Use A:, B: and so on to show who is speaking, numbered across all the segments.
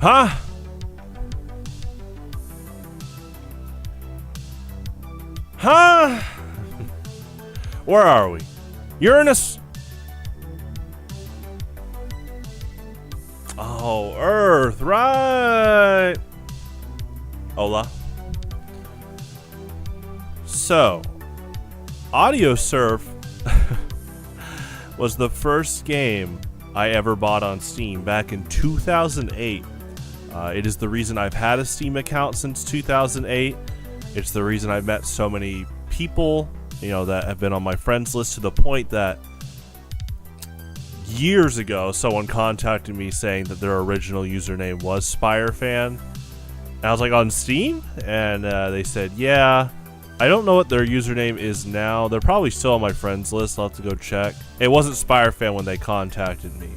A: Huh? Huh? Where are we? Uranus? Oh, Earth, right. Hola. So, Audiosurf was the first game I ever bought on Steam back in 2008. It is the reason I've had a Steam account since 2008. It's the reason I've met so many people, that have been on my friends list, to the point that years ago someone contacted me saying that their original username was SpireFan. And I was like, on Steam? And they said, yeah. I don't know what their username is now. They're probably still on my friends list. I'll have to go check. It wasn't SpireFan when they contacted me.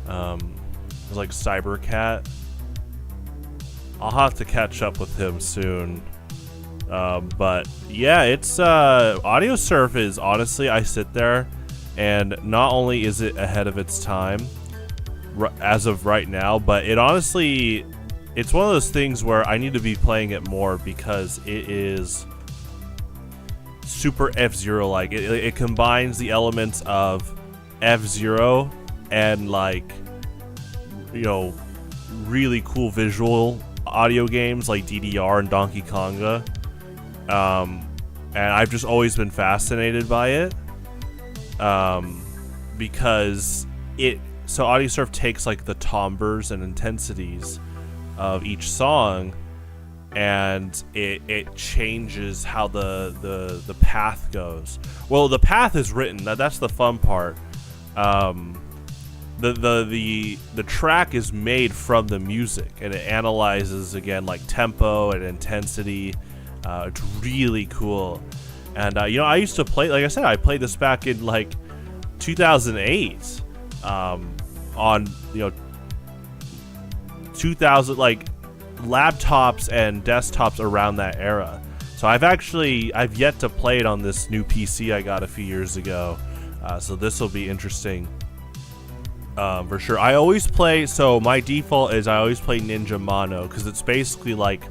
A: It was like Cybercat. I'll have to catch up with him soon. But yeah, it's Audiosurf is, honestly, I sit there and not only is it ahead of its time as of right now, but it honestly, it's one of those things where I need to be playing it more because it is super F-Zero like. It combines the elements of F-Zero and really cool visual audio games like DDR and Donkey Konga. And I've just always been fascinated by it. Because so Audiosurf takes like the timbres and intensities of each song, and it changes how the path goes. Well, the path is written. That's the fun part. The track is made from the music, and it analyzes again like tempo and intensity. It's really cool. And I used to play, like I said, I played this back in like 2008 on 2000 like laptops and desktops around that era. So I've yet to play it on this new PC I got a few years ago. So this will be interesting for sure. I always play, so my default is I always play Ninja Mono because it's basically like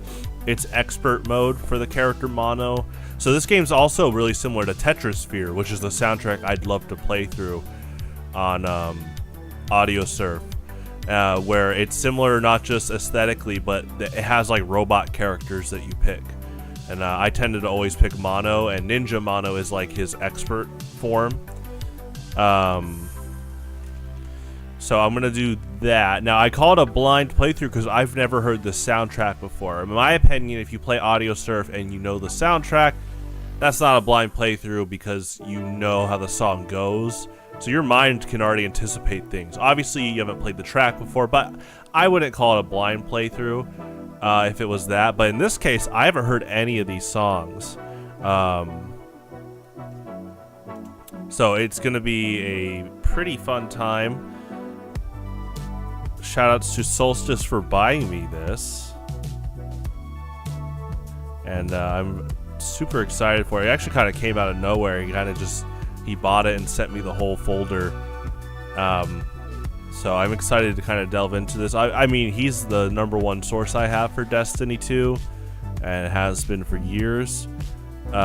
A: it's expert mode for the character Mono. So this game's also really similar to Tetrasphere, which is the soundtrack I'd love to play through on Audiosurf. Where it's similar not just aesthetically, but it has like robot characters that you pick. And I tended to always pick Mono, and Ninja Mono is like his expert form. So I'm going to do that. Now, I call it a blind playthrough because I've never heard the soundtrack before. In my opinion, if you play Audiosurf and you know the soundtrack, that's not a blind playthrough because you know how the song goes. So your mind can already anticipate things. Obviously, you haven't played the track before, but I wouldn't call it a blind playthrough if it was that. But in this case, I haven't heard any of these songs. So it's going to be a pretty fun time. Shoutouts to Solstys for buying me this. And I'm super excited for it. It actually kind of came out of nowhere. He bought it and sent me the whole folder. So I'm excited to kind of delve into this. I mean, he's the #1 source I have for Destiny 2, and it has been for years. So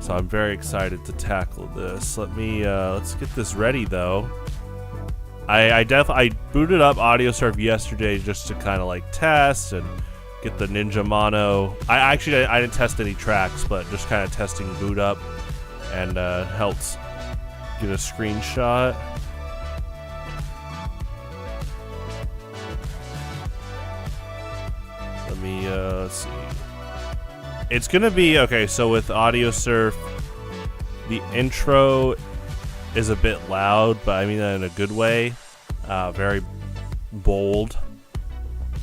A: I'm very excited to tackle this. Let's get this ready though. I booted up Audiosurf yesterday just to kind of like test and get the Ninja Mono. I didn't test any tracks, but just kind of testing boot up, and helped get a screenshot. Let's see. It's gonna be okay. So with Audiosurf, the intro is a bit loud, but I mean that in a good way. Very bold.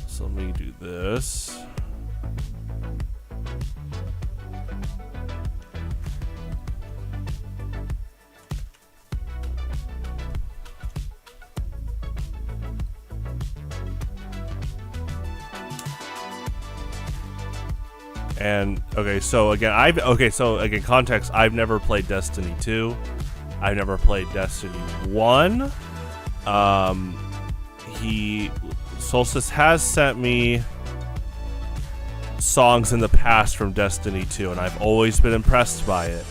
A: So let me do this. And so again, context, I've never played Destiny 2. I've never played Destiny 1. Solstys has sent me songs in the past from Destiny 2, and I've always been impressed by it.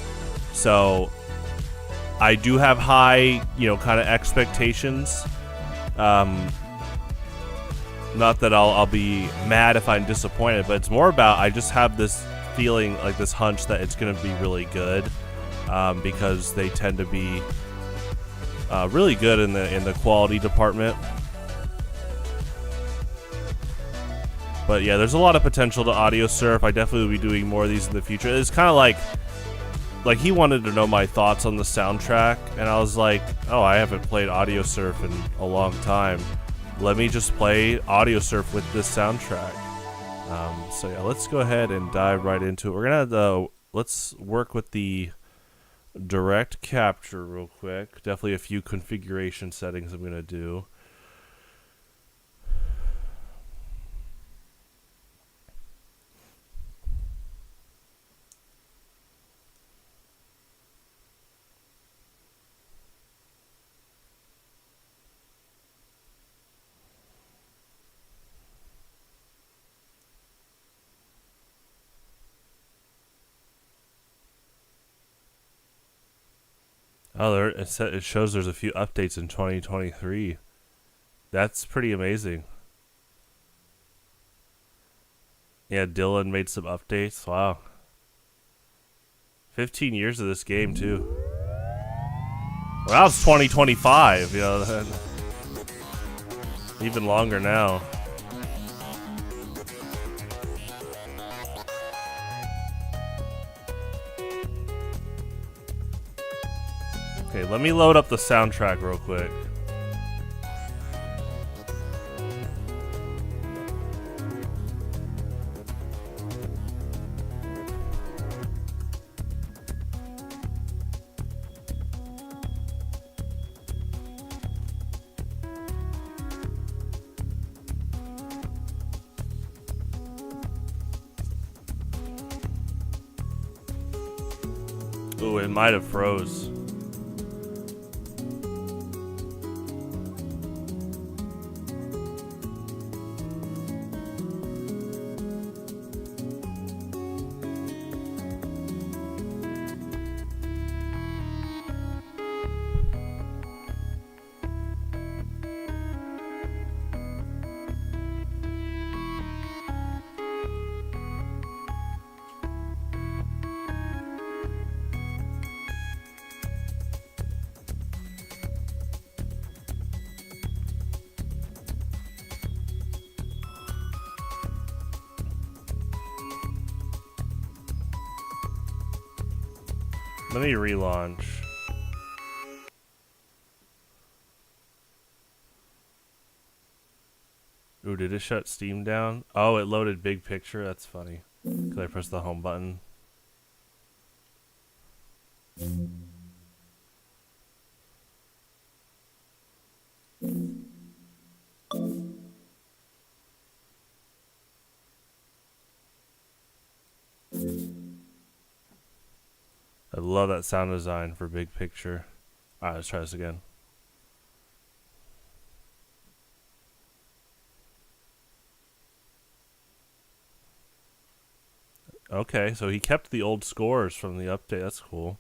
A: So I do have high, kind of expectations. Not that I'll be mad if I'm disappointed, but it's more about I just have this feeling, like this hunch that it's going to be really good, because they tend to be really good in the quality department. But yeah, there's a lot of potential to Audiosurf. I definitely will be doing more of these in the future. It's kind of like he wanted to know my thoughts on the soundtrack, and I was like, oh, I haven't played Audiosurf in a long time. Let me just play Audiosurf with this soundtrack. So yeah, let's go ahead and dive right into it. We're gonna let's work with the direct capture real quick. Definitely a few configuration settings I'm gonna do. Oh, it shows there's a few updates in 2023. That's pretty amazing. Yeah, Dylan made some updates. Wow. 15 years of this game, too. Well, now it's 2025, even longer now. Okay, let me load up the soundtrack real quick. Ooh, it might have froze. Let me relaunch. Ooh, did it shut Steam down? Oh, it loaded big picture? That's funny. Because I pressed the home button. I love that sound design for big picture. Alright, let's try this again. Okay, so he kept the old scores from the update. That's cool.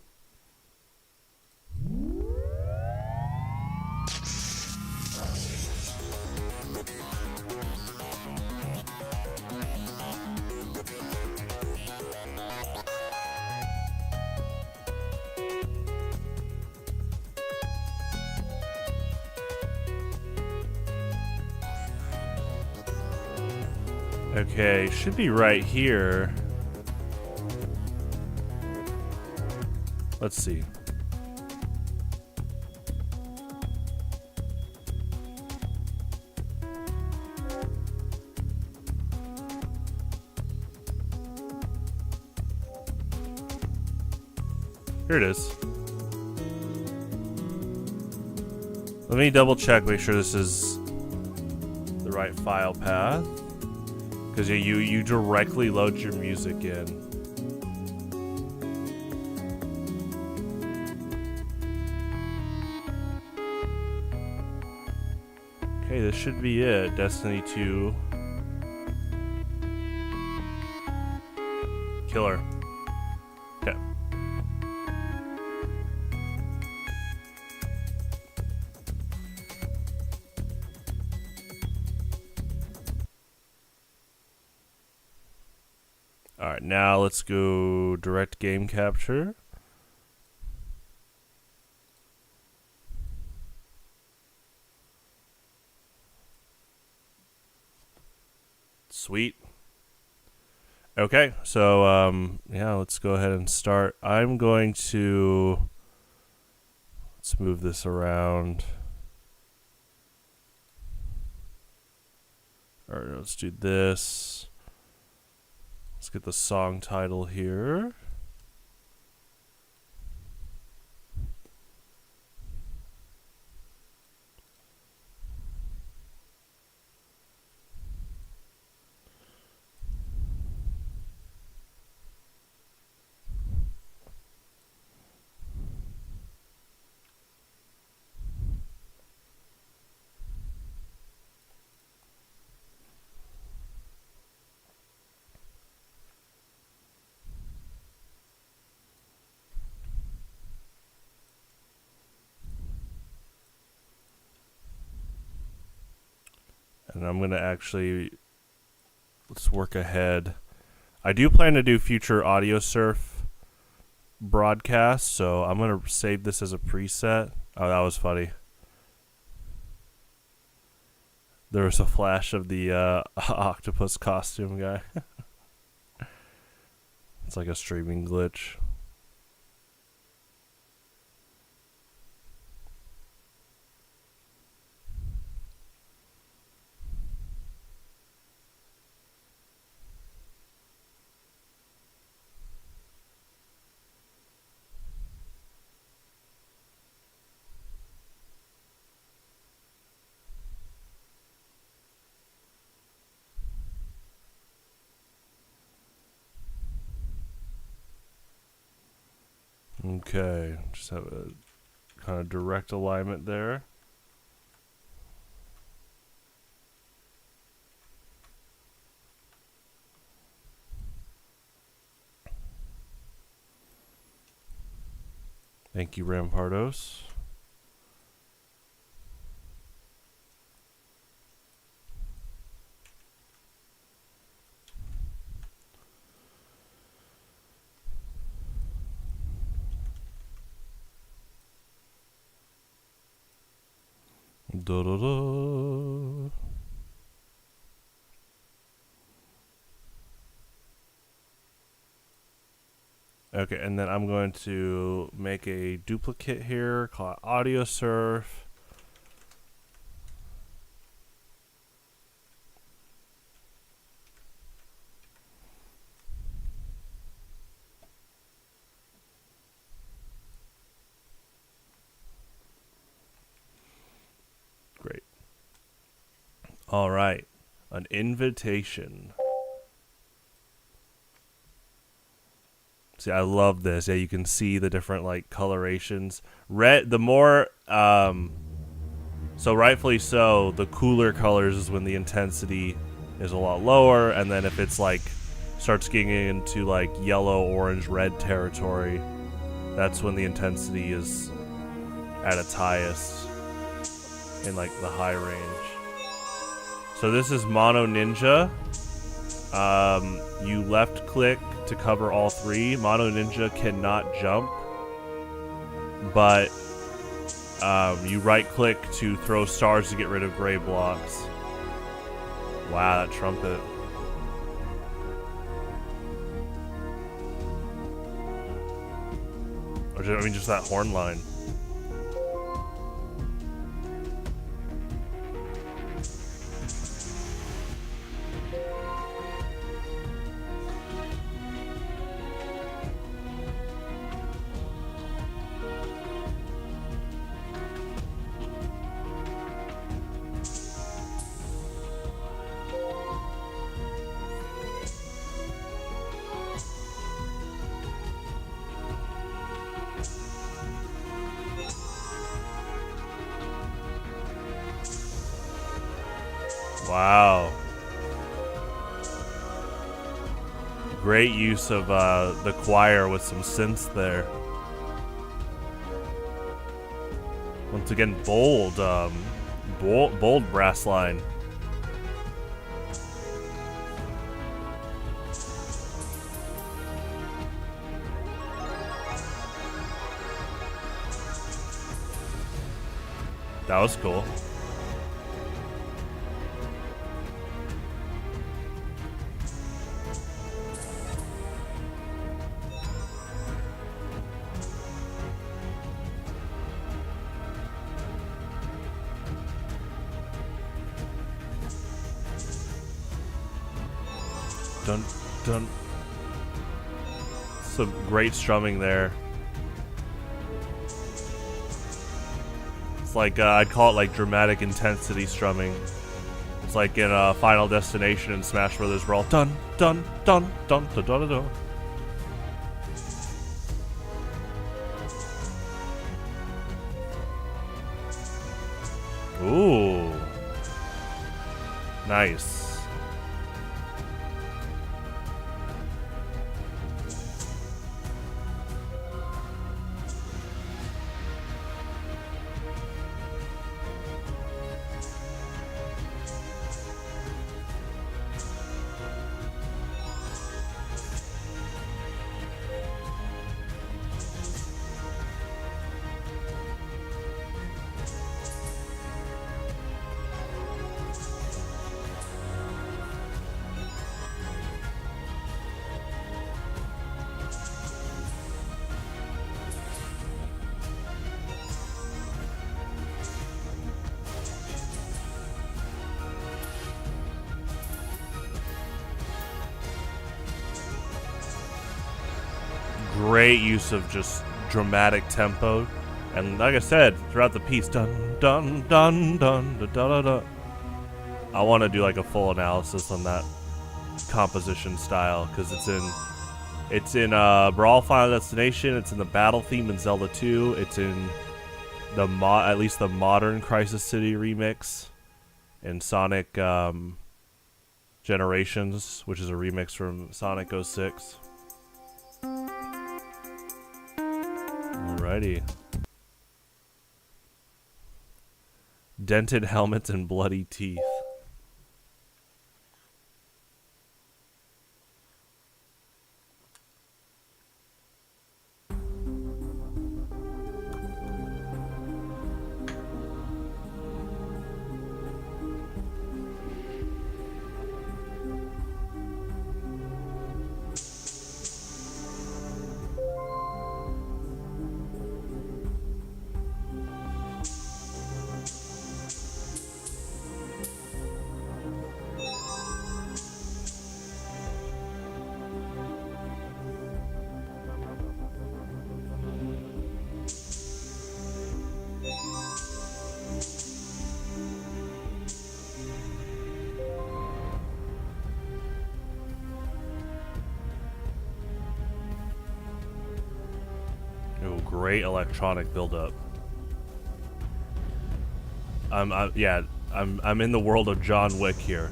A: Okay, should be right here. Let's see. Here it is. Let me double check, make sure this is the right file path. Because you directly load your music in. Okay, Okay, this should be it. Destiny 2. Killer. Okay. Alright, now let's go direct game capture. Sweet. Okay, so yeah, let's go ahead and start. I'm going to, let's move this around. All right, let's do this. Let's get the song title here. And I'm going to actually, let's work ahead. I do plan to do future Audiosurf broadcasts, so I'm going to save this as a preset. Oh, that was funny. There was a flash of the octopus costume guy. It's like a streaming glitch. Okay, just have a kind of direct alignment there. Thank you, Rampardos. Da da da. Okay, and then I'm going to make a duplicate here, call it Audiosurf. Great. All right, an invitation. See, I love this. Yeah, you can see the different like colorations. Red, the more, so rightfully so, the cooler colors is when the intensity is a lot lower, and then if it's like starts getting into like yellow, orange, red territory, that's when the intensity is at its highest in like the high range. So this is Mono Ninja. You left click to cover all three. Mono Ninja cannot jump, but you right click to throw stars to get rid of gray blocks. Wow, that trumpet. Or I mean, just that horn line. Wow. Great use of the choir with some synths there. Once again, bold brass line. That was cool. Dun, dun. Some great strumming there. It's like, I'd call it like dramatic intensity strumming. It's like in Final Destination and Smash Brothers where all dun, dun, dun, dun, dun, dun, dun, dun. Ooh. Nice. Great use of just dramatic tempo, and like I said, throughout the piece, dun dun dun dun dun dun dun. Dun. I want to do like a full analysis on that composition style because it's in Brawl Final Destination, it's in the battle theme in Zelda 2, it's in the at least the modern Crisis City remix, in Sonic Generations, which is a remix from Sonic 06. Alrighty. Dented helmets and bloody teeth. Great electronic buildup. I'm in the world of John Wick here.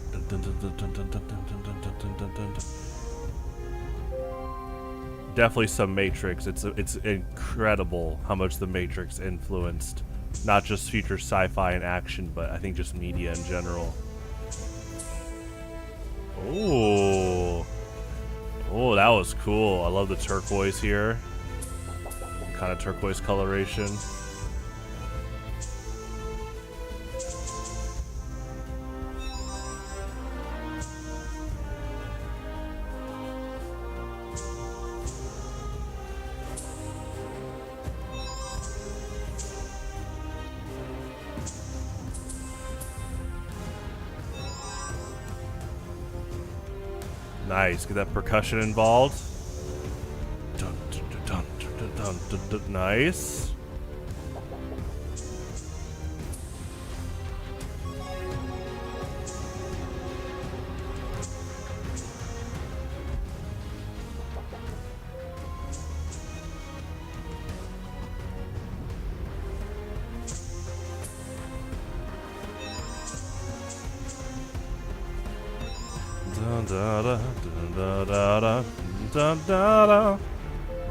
A: Definitely some Matrix. It's incredible how much the Matrix influenced not just future sci-fi and action, but I think just media in general. Oh, that was cool. I love the turquoise here. Kind of turquoise coloration. Nice, get that percussion involved. Nice.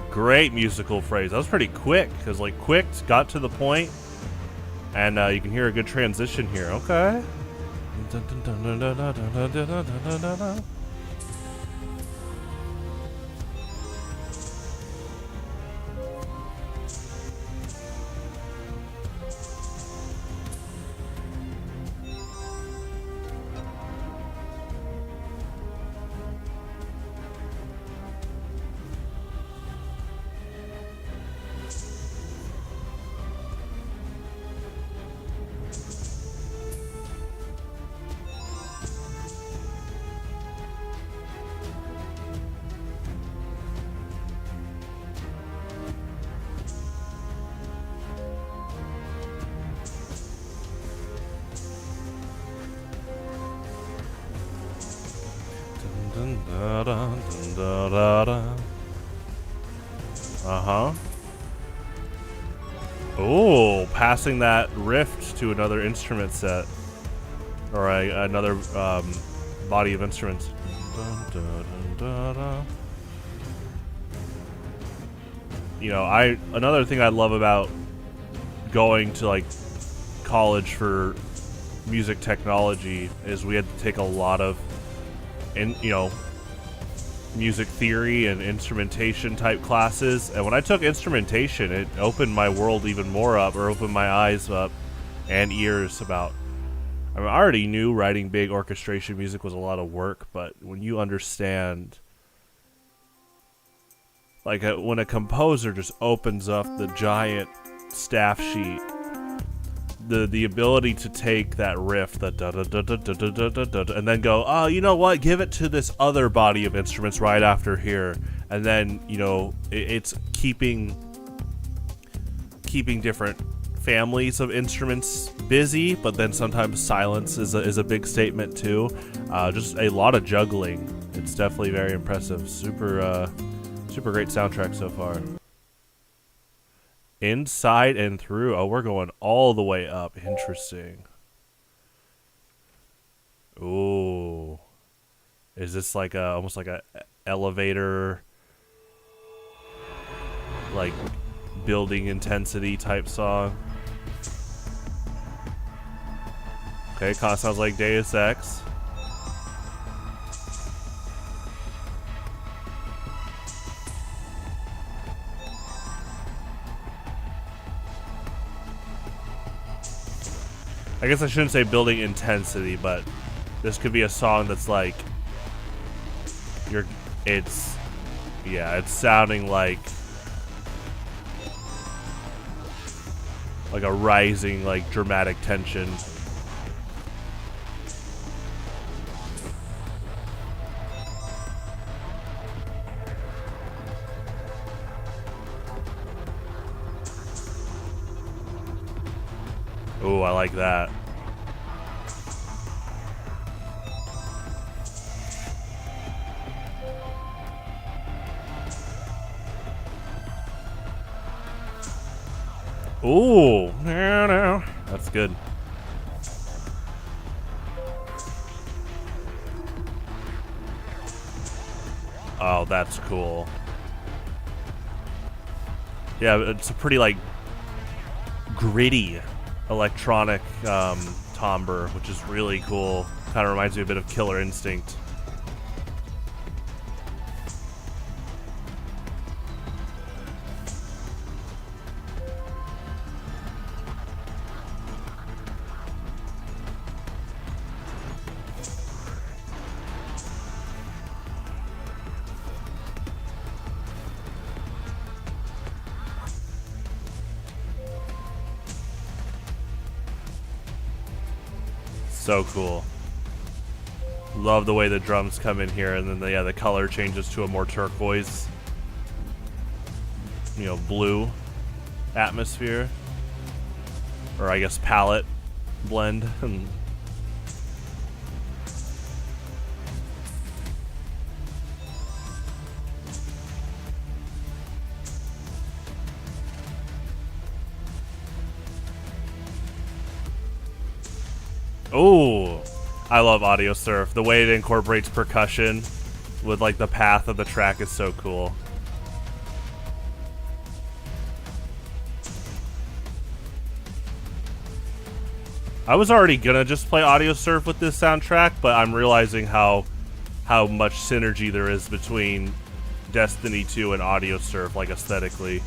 A: Great musical phrase. That was pretty quick, because like quick got to the point, and you can hear a good transition here. Okay. Uh-huh. Oh, passing that rift to another instrument set. Or another body of instruments. You know, another thing I love about going to like college for music technology is we had to take a lot of music theory and instrumentation type classes, and when I took instrumentation, it opened my world even more up, or opened my eyes up and ears about. I mean, I already knew writing big orchestration music was a lot of work, but when you understand, like when a composer just opens up the giant staff sheet, the ability to take that riff, the da da da da da da da da, and then go, oh, you know what? Give it to this other body of instruments right after here, and then it's keeping different families of instruments busy, but then sometimes silence is a big statement too. Just a lot of juggling. It's definitely very impressive. Super great soundtrack so far. Inside and through. Oh, we're going all the way up. Interesting. Ooh. Is this like almost like a elevator, like building intensity type song? Okay, kind of sounds like Deus Ex. I guess I shouldn't say building intensity, but this could be a song that's like it's sounding like a rising, like dramatic tension. Ooh, I like that. Ooh, no. That's good. Oh, that's cool. Yeah, it's a pretty like gritty electronic timbre, which is really cool. Kind of reminds me a bit of Killer Instinct. So cool. Love the way the drums come in here, and then the color changes to a more turquoise, blue atmosphere, or I guess palette blend. Oh, I love Audiosurf. The way it incorporates percussion with like the path of the track is so cool. I was already gonna just play Audiosurf with this soundtrack, but I'm realizing how much synergy there is between Destiny 2 and Audiosurf, like aesthetically.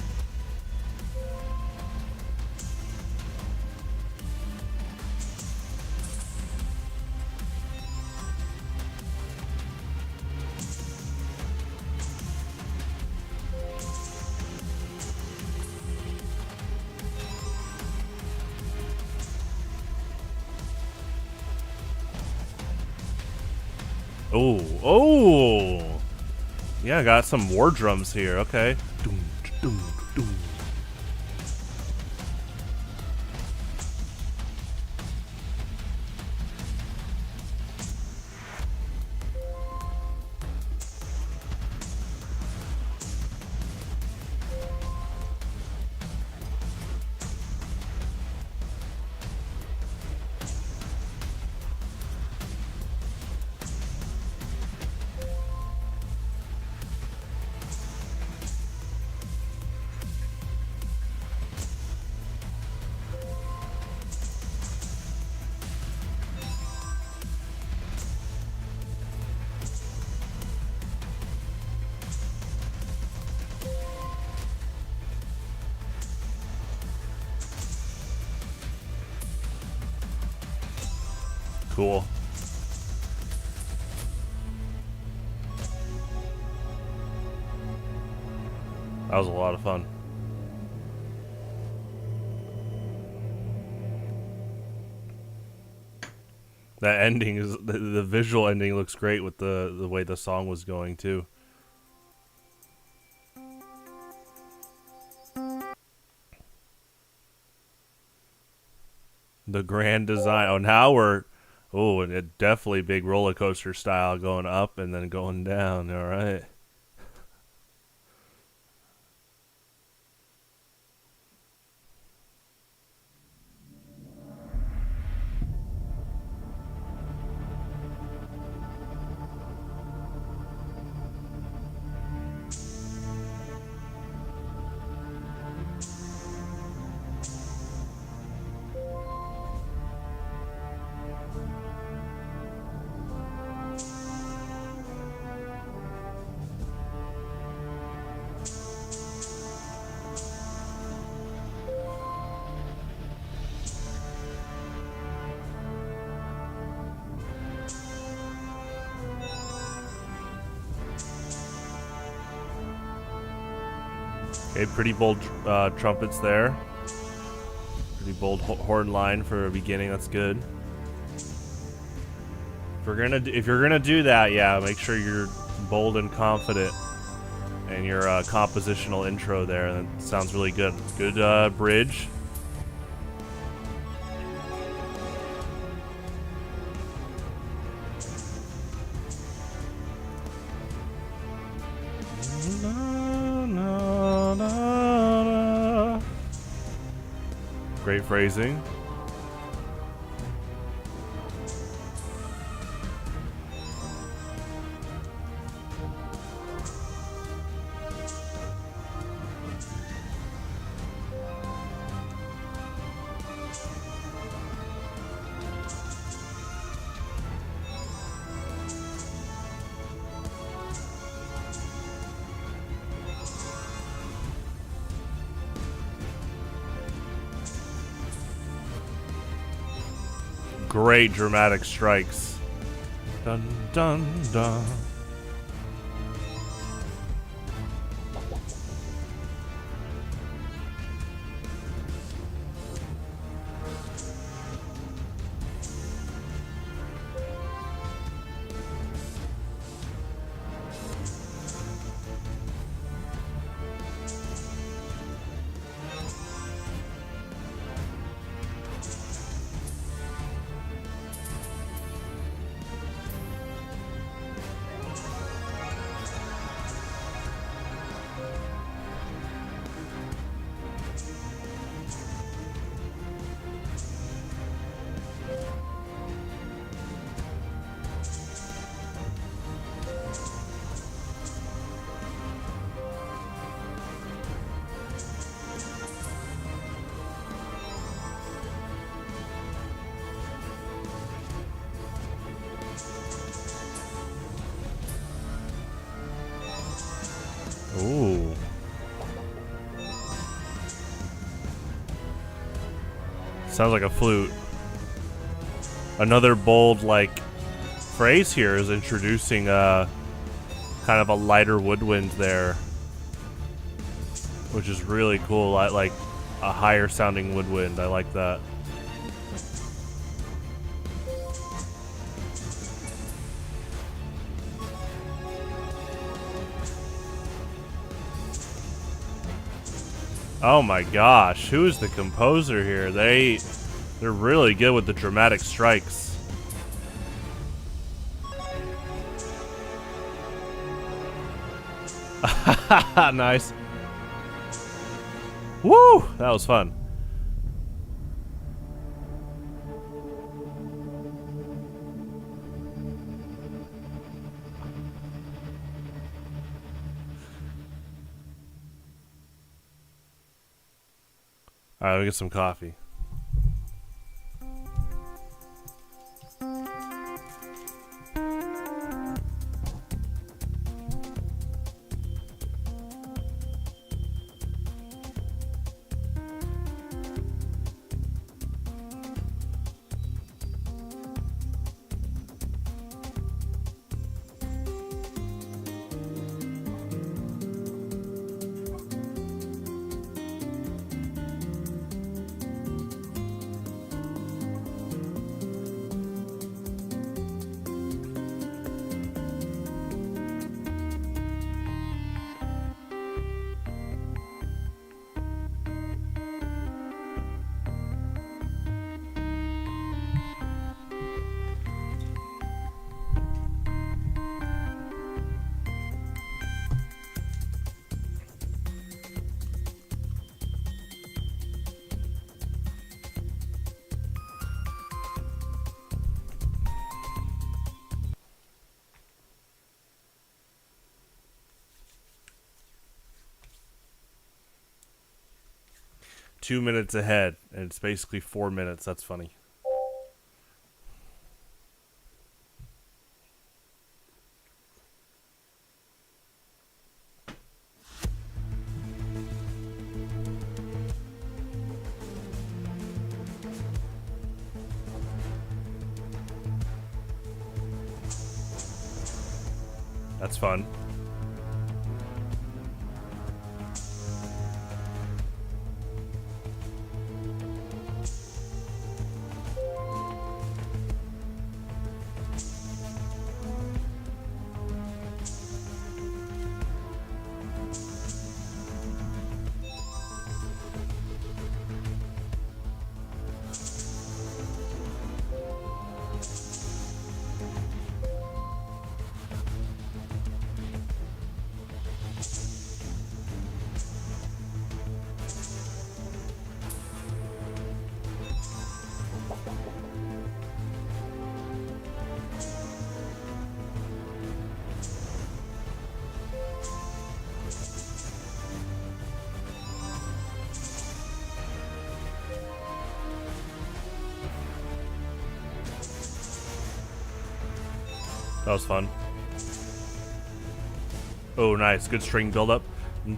A: Oh, yeah, got some war drums here. Okay. Doom, doom, doom. Cool. That was a lot of fun. That ending is the visual ending looks great with the way the song was going too. The grand design. Oh, now we're and it definitely big roller coaster style, going up and then going down. All right. Okay, pretty bold trumpets there. Pretty bold horn line for a beginning. That's good. If you're gonna do that, yeah, make sure you're bold and confident in your compositional intro there. That sounds really good. Good bridge. Great phrasing. Great dramatic strikes. Dun dun dun. Sounds like a flute. Another bold, like, phrase here is introducing kind of a lighter woodwind there, which is really cool. Like a higher sounding woodwind. I like that. Oh my gosh, who is the composer here? They're really good with the dramatic strikes. Nice. Woo! That was fun. Alright, let me get some coffee. Two minutes ahead, and it's basically 4 minutes. That's funny. That's fun. That was fun. Oh, nice. Good string build-up.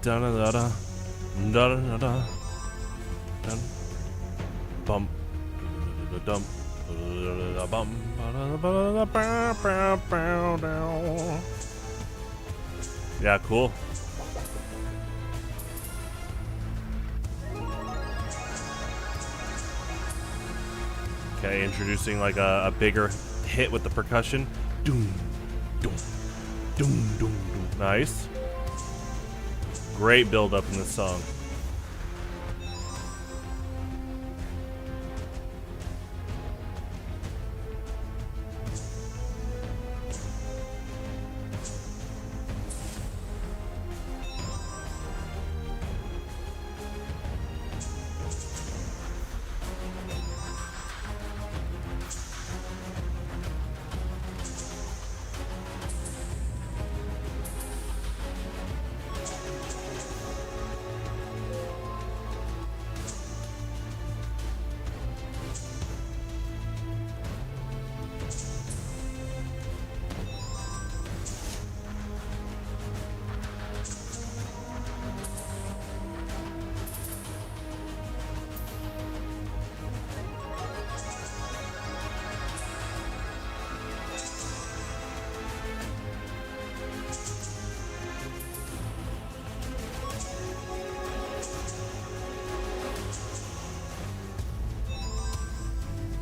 A: Da-da-da-da. Da-da-da-da. Bump. Dump. Yeah, cool. Okay, introducing like a bigger hit with the percussion. Doom, doom, doom, doom, doom. Nice. Great build up in this song.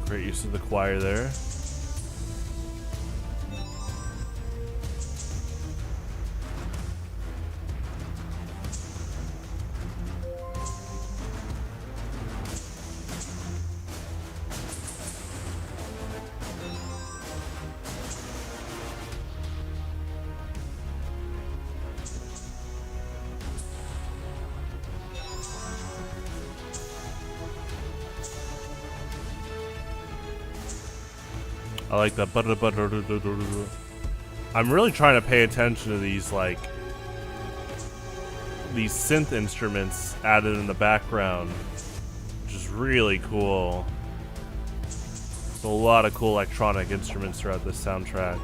A: Great use of the choir there. I like that. I'm really trying to pay attention to these, like, these synth instruments added in the background, which is really cool. There's a lot of cool electronic instruments throughout this soundtrack.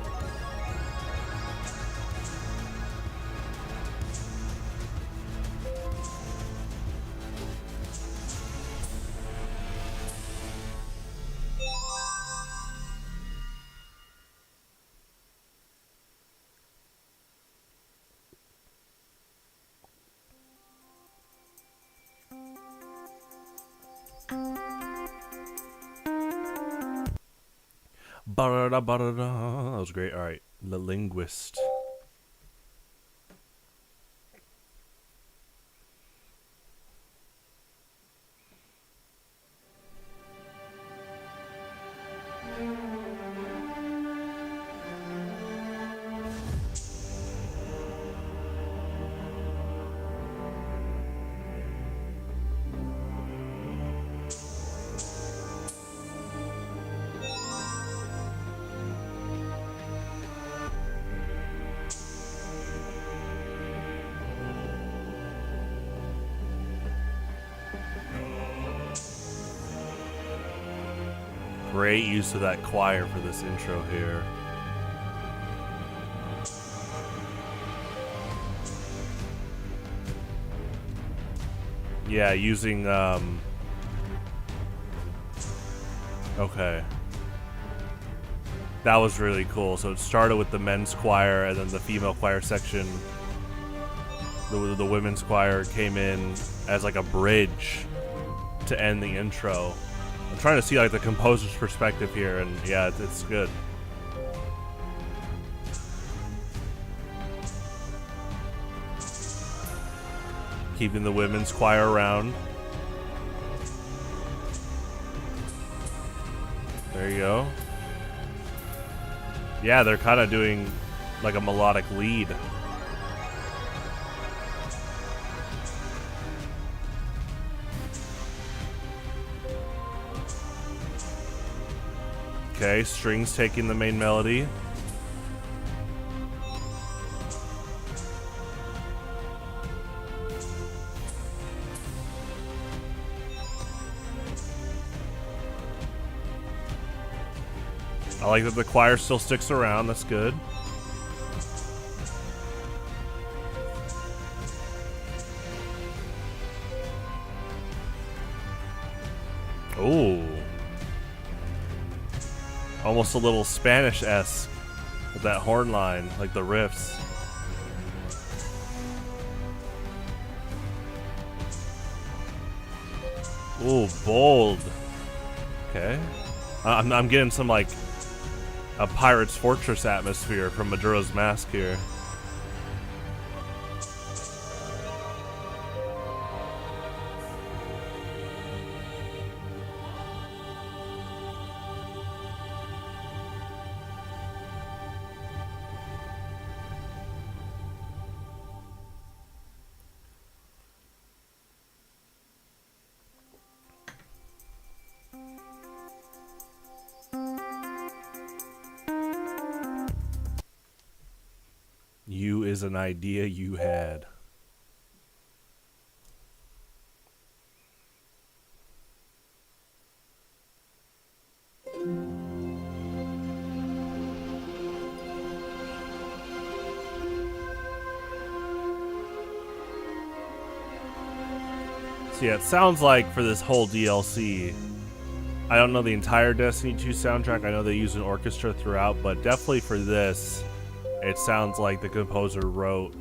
A: That was great. All right, The Linguist. Great use of that choir for this intro here. Yeah, using, okay. That was really cool. So it started with the men's choir and then the female choir section. The women's choir came in as like a bridge to end the intro. I'm trying to see like the composer's perspective here, and yeah, it's good. Keeping the women's choir around. There you go. Yeah, they're kind of doing like a melodic lead. Okay, strings taking the main melody. I like that the choir still sticks around, that's good. Ooh. Almost a little Spanish-esque with that horn line, like the riffs. Ooh, bold. Okay. I'm getting some, like, a Pirate's Fortress atmosphere from Majora's Mask here. You is an idea you had. So yeah, it sounds like for this whole DLC, I don't know the entire Destiny 2 soundtrack. I know they use an orchestra throughout, but definitely for this, it sounds like the composer wrote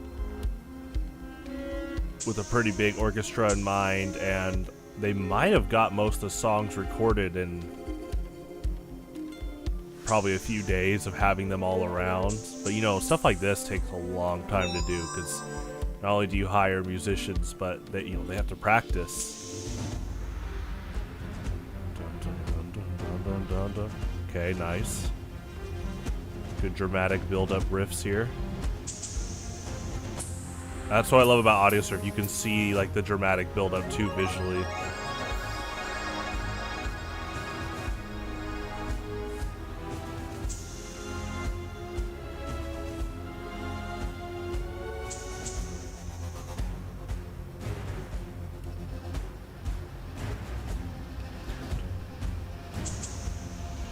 A: with a pretty big orchestra in mind, and they might have got most of the songs recorded in probably a few days of having them all around. But you know, stuff like this takes a long time to do because not only do you hire musicians, but they, you know, they have to practice. Dun, dun, dun, dun, dun, dun, dun. Okay, nice. Good dramatic build-up riffs here. That's what I love about Audiosurf. You can see like the dramatic build-up too visually.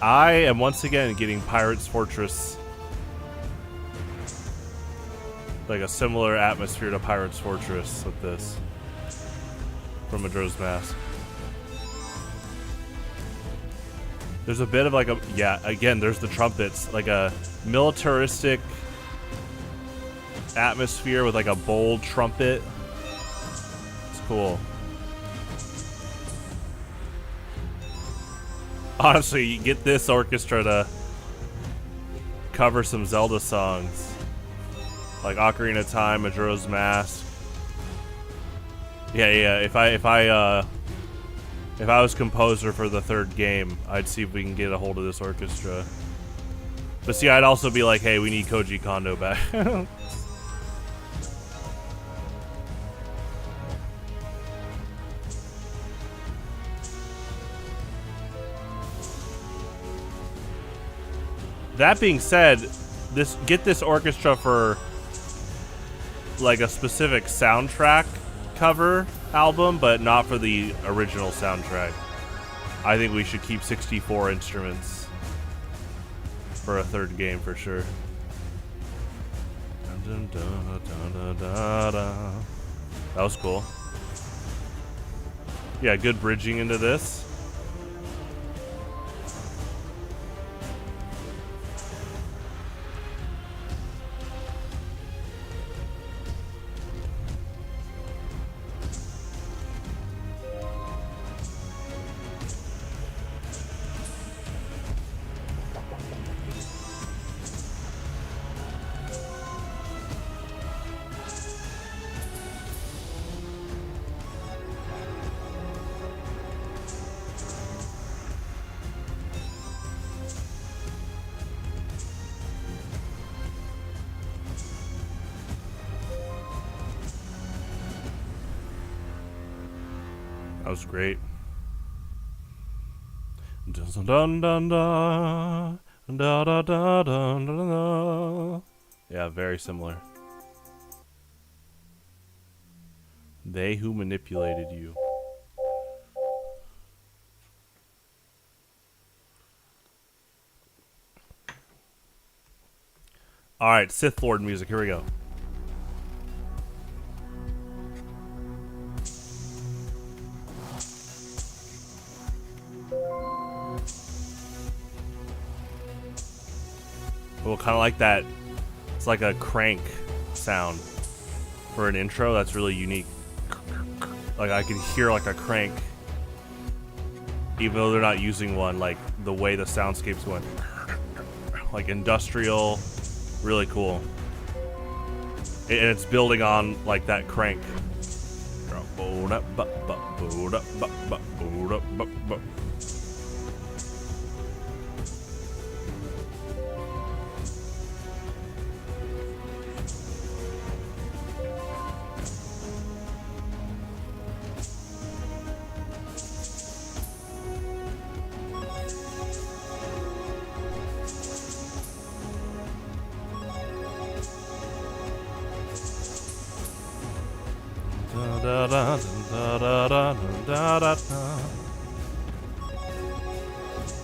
A: I am once again getting Pirate's Fortress, like a similar atmosphere to Pirate's Fortress with this from Majora's Mask. There's a bit of like a, yeah, again, there's the trumpets, like a militaristic atmosphere with like a bold trumpet. It's cool. Honestly, you get this orchestra to cover some Zelda songs, like Ocarina of Time, Majora's Mask. Yeah. If I was composer for the third game, I'd see if we can get a hold of this orchestra. But see, I'd also be like, hey, we need Koji Kondo back. That being said, get this orchestra for like a specific soundtrack cover album, but not for the original soundtrack. I think we should keep 64 instruments for a third game for sure. That was cool. Yeah, good bridging into this. That was great. Dun dun dun dun da da da dun dun dun. Yeah, very similar. They who manipulated you. All right, Sith Lord music. Here we go. Well, kind of like that. It's like a crank sound for an intro. That's really unique. Like I can hear like a crank, even though they're not using one. Like the way the soundscape's going, like industrial, really cool. And it's building on like that crank.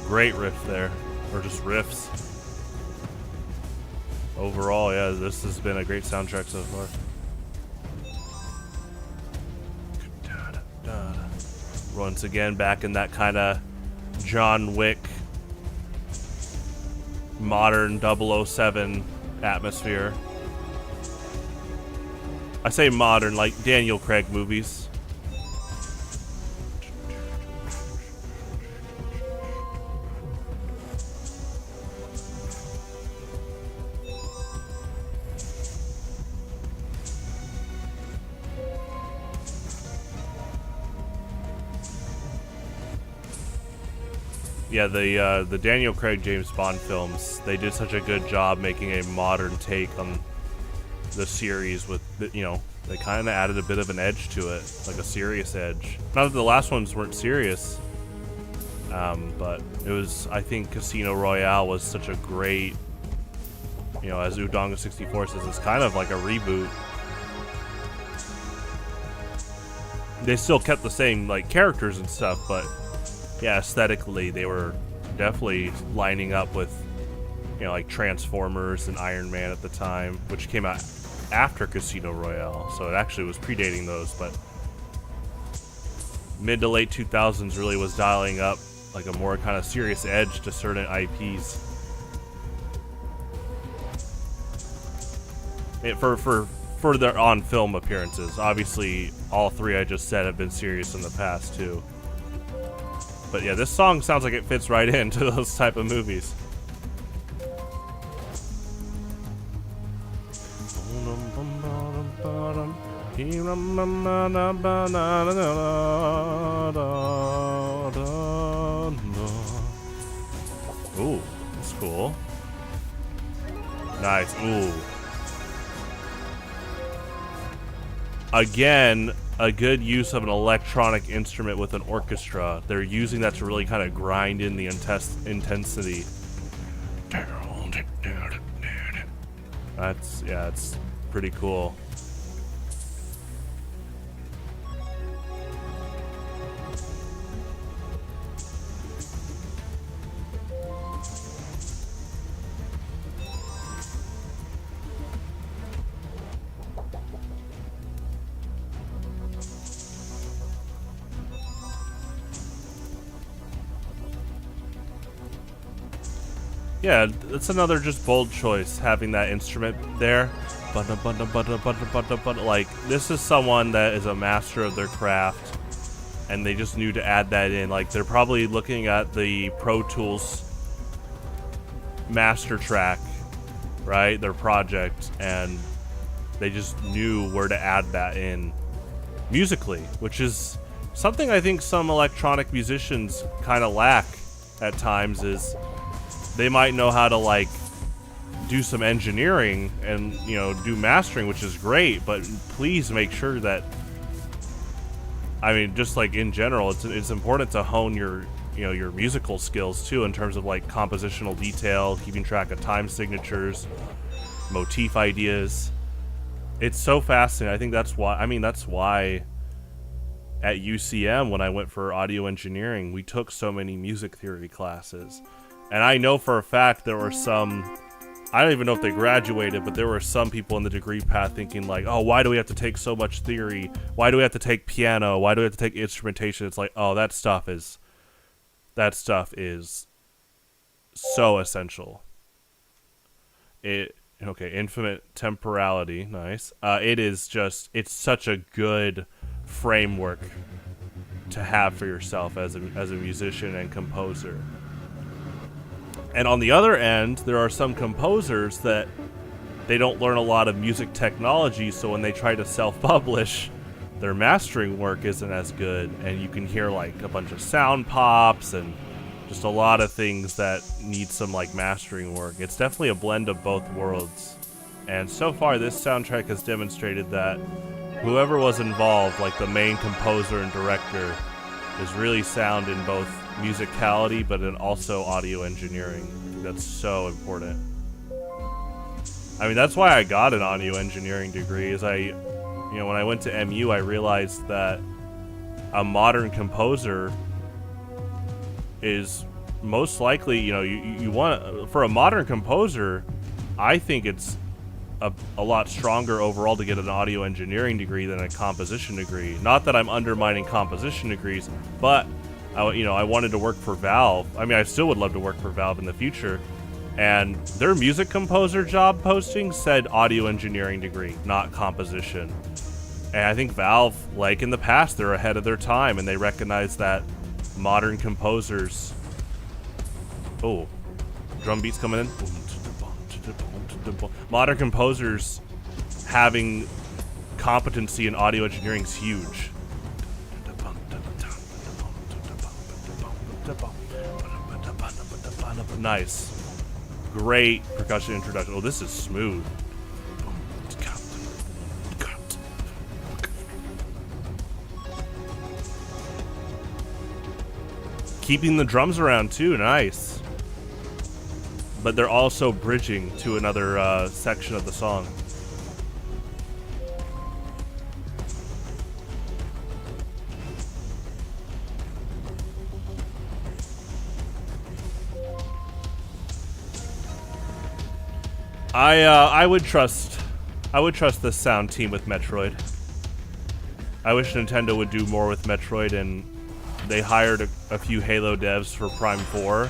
A: Great riff there, or just riffs. Overall, yeah, this has been a great soundtrack so far. Once again, back in that kind of John Wick, modern 007 atmosphere. I say modern, like Daniel Craig movies. Yeah, the Daniel Craig James Bond films, they did such a good job making a modern take on the series with, you know, they kind of added a bit of an edge to it, like a serious edge. Not that the last ones weren't serious, but it was, I think Casino Royale was such a great, you know, as Udonga64 says, it's kind of like a reboot. They still kept the same, like, characters and stuff, but yeah, aesthetically, they were definitely lining up with, you know, like Transformers and Iron Man at the time, which came out after Casino Royale, so it actually was predating those, but mid to late 2000s really was dialing up like a more kind of serious edge to certain IPs. For their on-film appearances. Obviously, all three I just said have been serious in the past, too. But yeah, this song sounds like it fits right into those type of movies. Ooh, that's cool. Nice. Ooh. Again, a good use of an electronic instrument with an orchestra. They're using that to really kind of grind in the intensity. That's, yeah, it's pretty cool. Yeah, it's another just bold choice, having that instrument there. Like, this is someone that is a master of their craft, and they just knew to add that in. Like, they're probably looking at the Pro Tools master track, right? Their project, and they just knew where to add that in musically, which is something I think some electronic musicians kind of lack at times. Is they might know how to, like, do some engineering and, you know, do mastering, which is great, but please make sure that, I mean, just like in general, it's important to hone your, you know, your musical skills too, in terms of like compositional detail, keeping track of time signatures, motif ideas. It's so fascinating. I think that's why at UCM, when I went for audio engineering, we took so many music theory classes. And I know for a fact there were some, I don't even know if they graduated, but there were some people in the degree path thinking like, oh, why do we have to take so much theory? Why do we have to take piano? Why do we have to take instrumentation? It's like, oh, that stuff is so essential. Okay, infinite temporality, nice. It's such a good framework to have for yourself as a musician and composer. And on the other end, there are some composers that they don't learn a lot of music technology, so when they try to self-publish, their mastering work isn't as good, and you can hear like a bunch of sound pops and just a lot of things that need some like mastering work. It's definitely a blend of both worlds. And so far this soundtrack has demonstrated that whoever was involved, like the main composer and director, is really sound in both musicality but in also audio engineering. I think that's so important. I mean, that's why I got an audio engineering degree, is when I went to MU, I realized that a modern composer is most likely, you want, for a modern composer, I think it's a lot stronger overall to get an audio engineering degree than a composition degree. Not that I'm undermining composition degrees, but I wanted to work for Valve. I mean, I still would love to work for Valve in the future. And their music composer job posting said audio engineering degree, not composition. And I think Valve, like in the past, they're ahead of their time, and they recognize that modern composers... Oh, drum beats coming in. Modern composers having competency in audio engineering is huge. Nice. Great percussion introduction. Oh, this is smooth. Keeping the drums around too, nice. But they're also bridging to another section of the song. I would trust this sound team with Metroid. I wish Nintendo would do more with Metroid, and they hired a few Halo devs for Prime 4.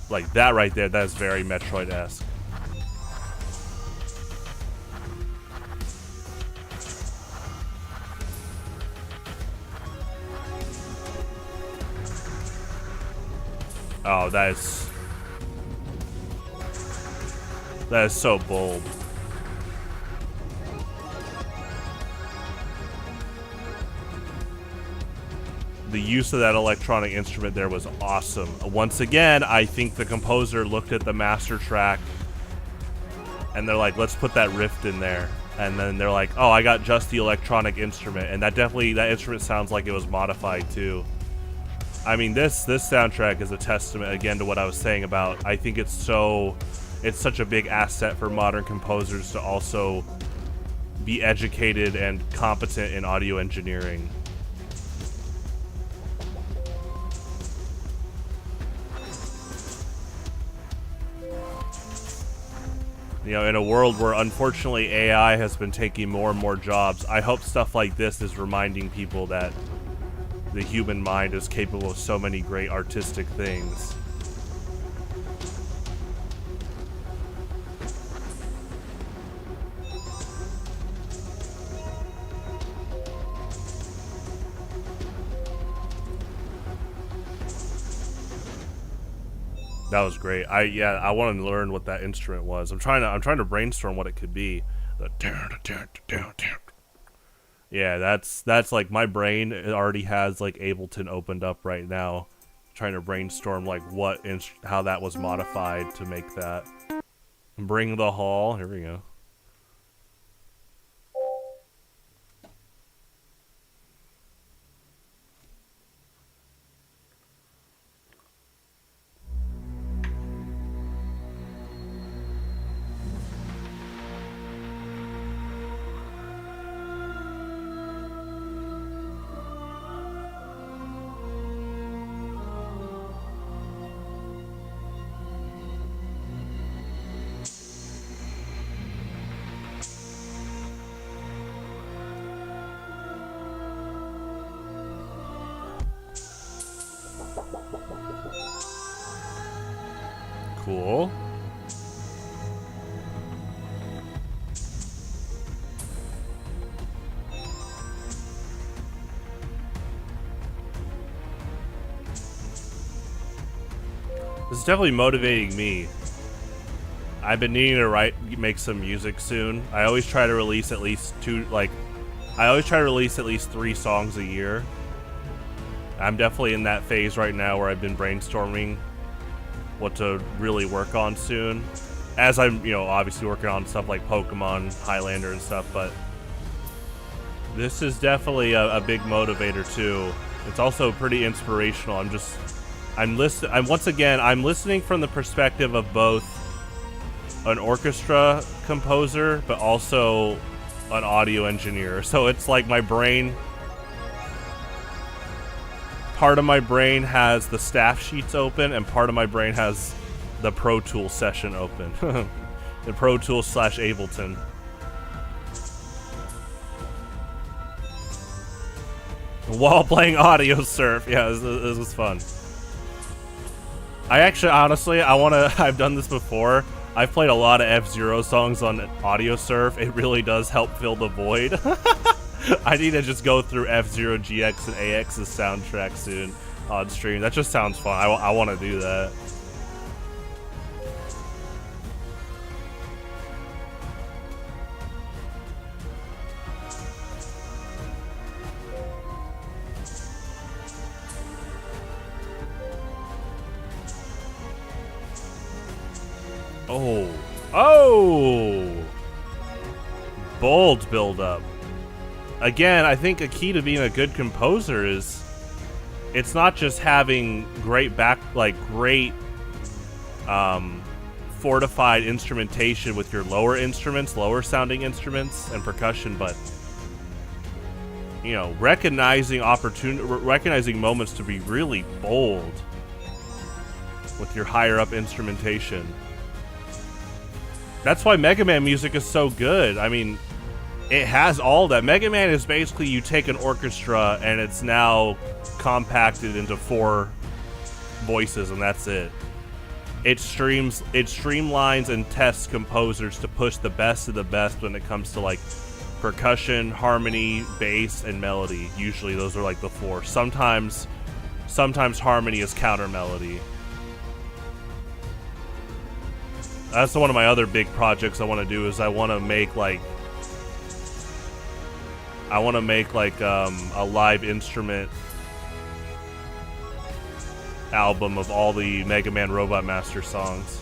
A: Like that right there, that is very Metroid-esque. Oh, that is so bold. The use of that electronic instrument there was awesome. Once again, I think the composer looked at the master track and they're like, let's put that riff in there. And then they're like, oh, I got just the electronic instrument. And that instrument sounds like it was modified too. I mean, this soundtrack is a testament again to what I was saying about, I think it's such a big asset for modern composers to also be educated and competent in audio engineering. You know, in a world where unfortunately AI has been taking more and more jobs, I hope stuff like this is reminding people that the human mind is capable of so many great artistic things. That was great. I wanted to learn what that instrument was. I'm trying to brainstorm what it could be. Yeah, that's like my brain already has like Ableton opened up right now, trying to brainstorm like how that was modified to make that. Bring the Hall. Here we go. Cool. This is definitely motivating me. I've been needing to make some music soon. I always try to release at least 3 songs a year. I'm definitely in that phase right now where I've been brainstorming what to really work on soon. As I'm, obviously working on stuff like Pokemon, Highlander and stuff, but this is definitely a big motivator too. It's also pretty inspirational. I'm listening from the perspective of both an orchestra composer, but also an audio engineer. So it's like my brain, part of my brain has the staff sheets open, and part of my brain has the Pro Tools session open. The Pro Tools / Ableton. While playing Audiosurf. Yeah, this was fun. I've done this before. I've played a lot of F-Zero songs on Audiosurf. It really does help fill the void. I need to just go through F-Zero GX and AX's soundtrack soon on stream. That just sounds fun. I want to do that. Oh. Oh! Bold build-up. Again, I think a key to being a good composer is it's not just having great fortified instrumentation with your lower instruments, lower sounding instruments and percussion, but you know, recognizing moments to be really bold with your higher up instrumentation. That's why Mega Man music is so good. I mean, it has all that. Mega Man is basically you take an orchestra and it's now compacted into 4 voices and that's it. It streamlines and tests composers to push the best of the best when it comes to like percussion, harmony, bass, and melody. Usually those are like the 4. Sometimes harmony is counter melody. That's one of my other big projects I want to do is I want to make like a live instrument album of all the Mega Man Robot Master songs.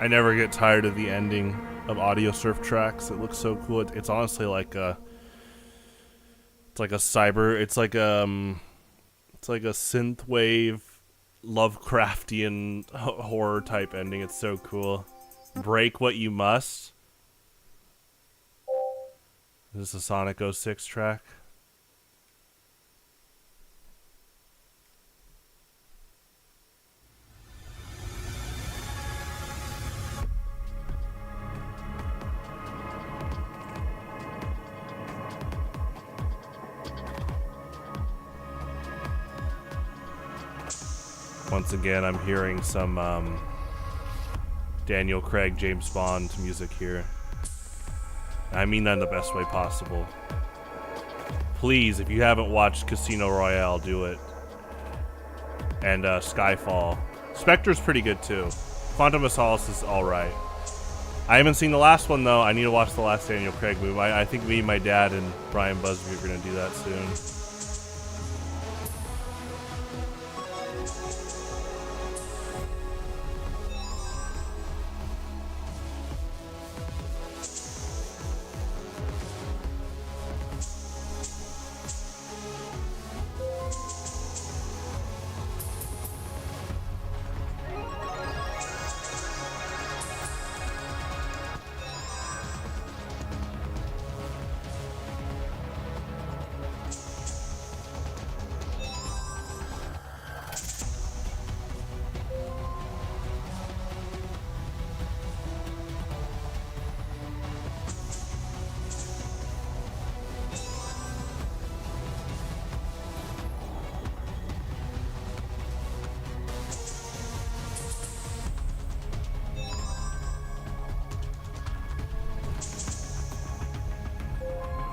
A: I never get tired of the ending of Audiosurf tracks. It looks so cool. It's honestly like a synthwave Lovecraftian horror type ending. It's so cool. Break what you must. Is this a Sonic 06 track? Once again, I'm hearing some Daniel Craig, James Bond music here. I mean that in the best way possible. Please, if you haven't watched Casino Royale, do it. And Skyfall. Spectre's pretty good too. Quantum of Solace is alright. I haven't seen the last one though. I need to watch the last Daniel Craig movie. I think me, my dad, and Brian Busby are going to do that soon.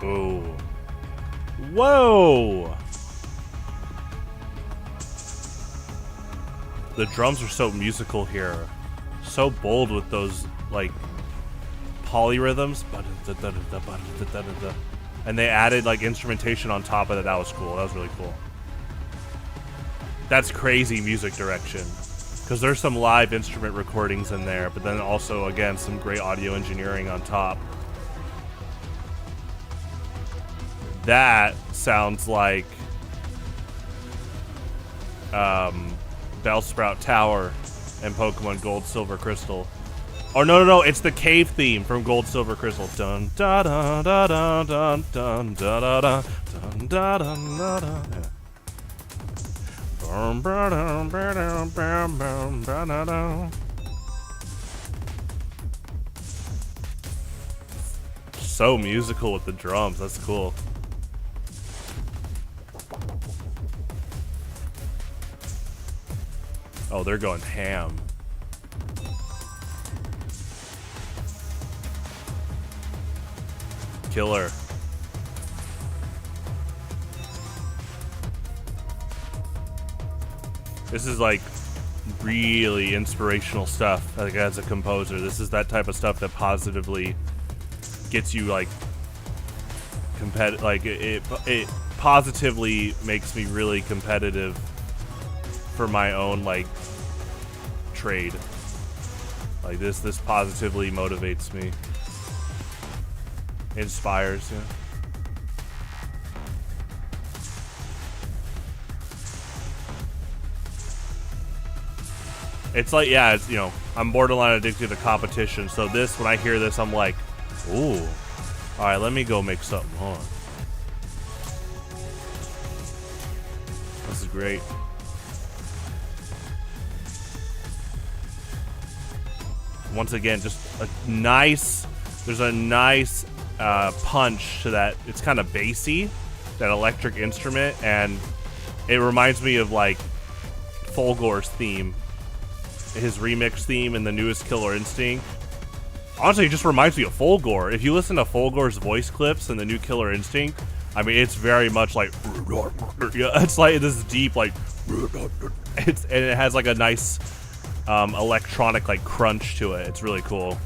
A: Ooh. Whoa! The drums are so musical here. So bold with those, like, polyrhythms. And they added, like, instrumentation on top of it. That was cool. That was really cool. That's crazy music direction. Because there's some live instrument recordings in there, but then also, again, some great audio engineering on top. That sounds like Bellsprout Tower and Pokemon Gold, Silver, Crystal. Oh no, it's the cave theme from Gold, Silver, Crystal. Dun da da da da dun dun da da da dun da da da da. So musical with the drums. That's cool. Oh, they're going ham. Killer. This is like really inspirational stuff. Like as a composer, this is that type of stuff that positively gets you like competitive. Like it positively makes me really competitive for my own like trade. Like this positively motivates me, inspires. Yeah. It's like, yeah, it's, you know, I'm borderline addicted to competition. So this, when I hear this, I'm like, ooh, all right, let me go make something. Hold on. This is great. Once again, just a nice, there's a nice punch to that. It's kind of bassy, that electric instrument, and it reminds me of like Fulgor's theme, his remix theme in the newest Killer Instinct. Honestly, it just reminds me of Fulgor. If you listen to Fulgor's voice clips in the new Killer Instinct, I mean, it's very much like, it's like this deep, like, and it has like a nice electronic like crunch to it. It's really cool.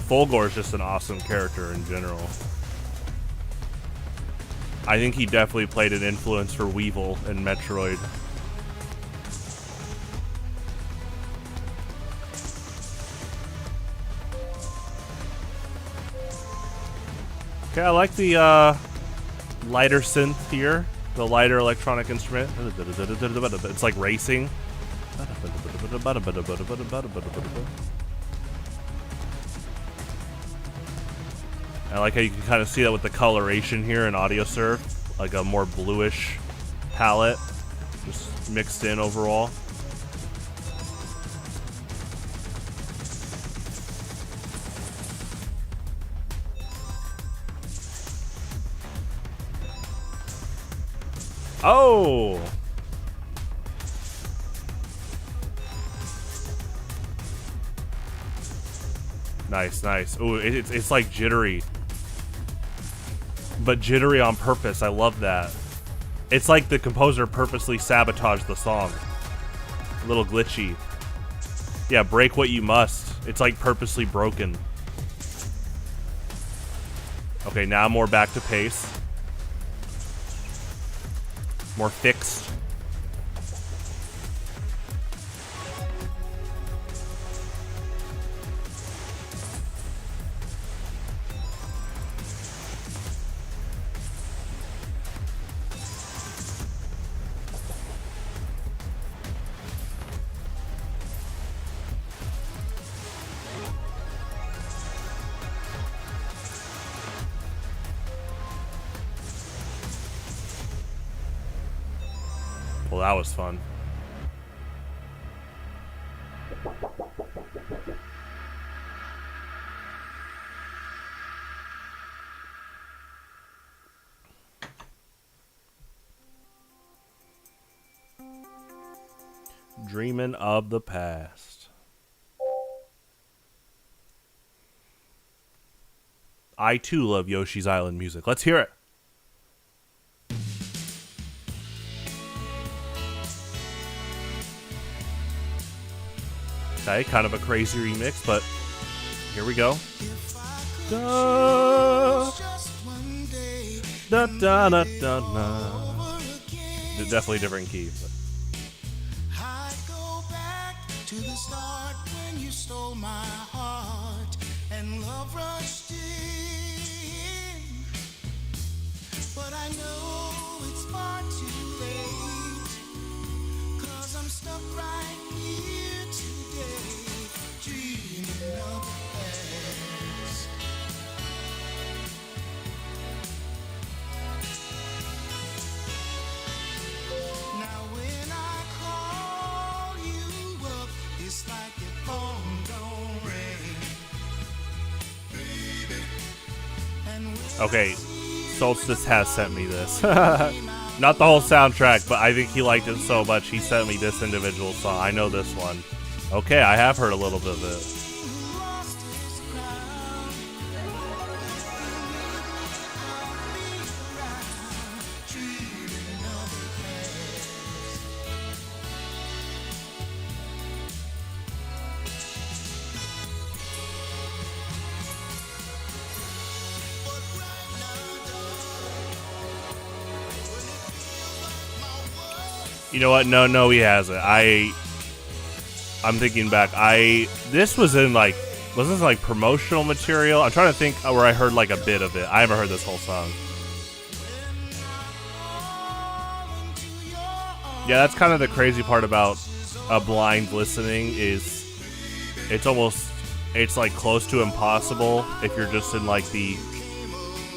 A: Fulgor is just an awesome character in general. I think he definitely played an influence for Weevil in Metroid. Okay, I like the lighter synth here. The lighter electronic instrument. It's like racing. I like how you can kind of see that with the coloration here in Audiosurf, like a more bluish palette, just mixed in overall. Oh! Nice, nice. Ooh, it's like jittery. But jittery on purpose. I love that. It's like the composer purposely sabotaged the song. A little glitchy. Yeah, break what you must. It's like purposely broken. Okay, now more back to pace. More fixed. Well, that was fun. Dreaming of the past. I too love Yoshi's Island music. Let's hear it. Okay, kind of a crazy remix, but here we go. Da, da, da, da, da, da. Definitely different key. But.
B: I go back to the start when you stole my heart and love rushed in. But I know it's far too late, 'cause I'm stuck right here today, dreaming of the past. Now when I call you up, it's like your phone don't ring, baby. And
A: Okay, Solstys has sent me this. Not the whole soundtrack, but I think he liked it so much he sent me this individual song. I know this one. Okay, I have heard a little bit of it. You know what? No, he hasn't. I'm thinking back. This was in like, was this like promotional material? I'm trying to think where I heard like a bit of it. I haven't heard this whole song. Yeah, that's kind of the crazy part about blind listening is it's like close to impossible if you're just in like the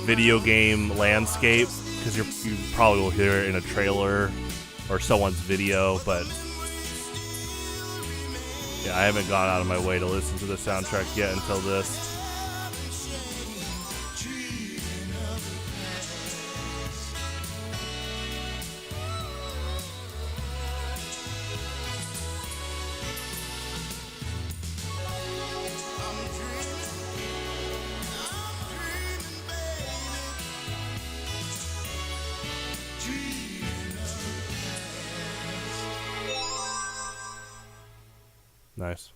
A: video game landscape, because you probably will hear it in a trailer or someone's video, but yeah, I haven't gone out of my way to listen to the soundtrack yet until this. Nice.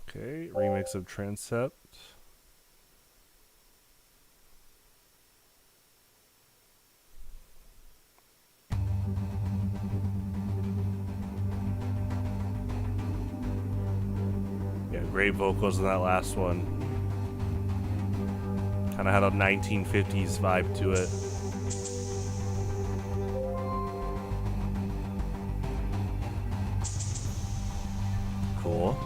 A: Okay, remix of Transept. Yeah, great vocals in that last one. Kind of had a 1950s vibe to it. Cool.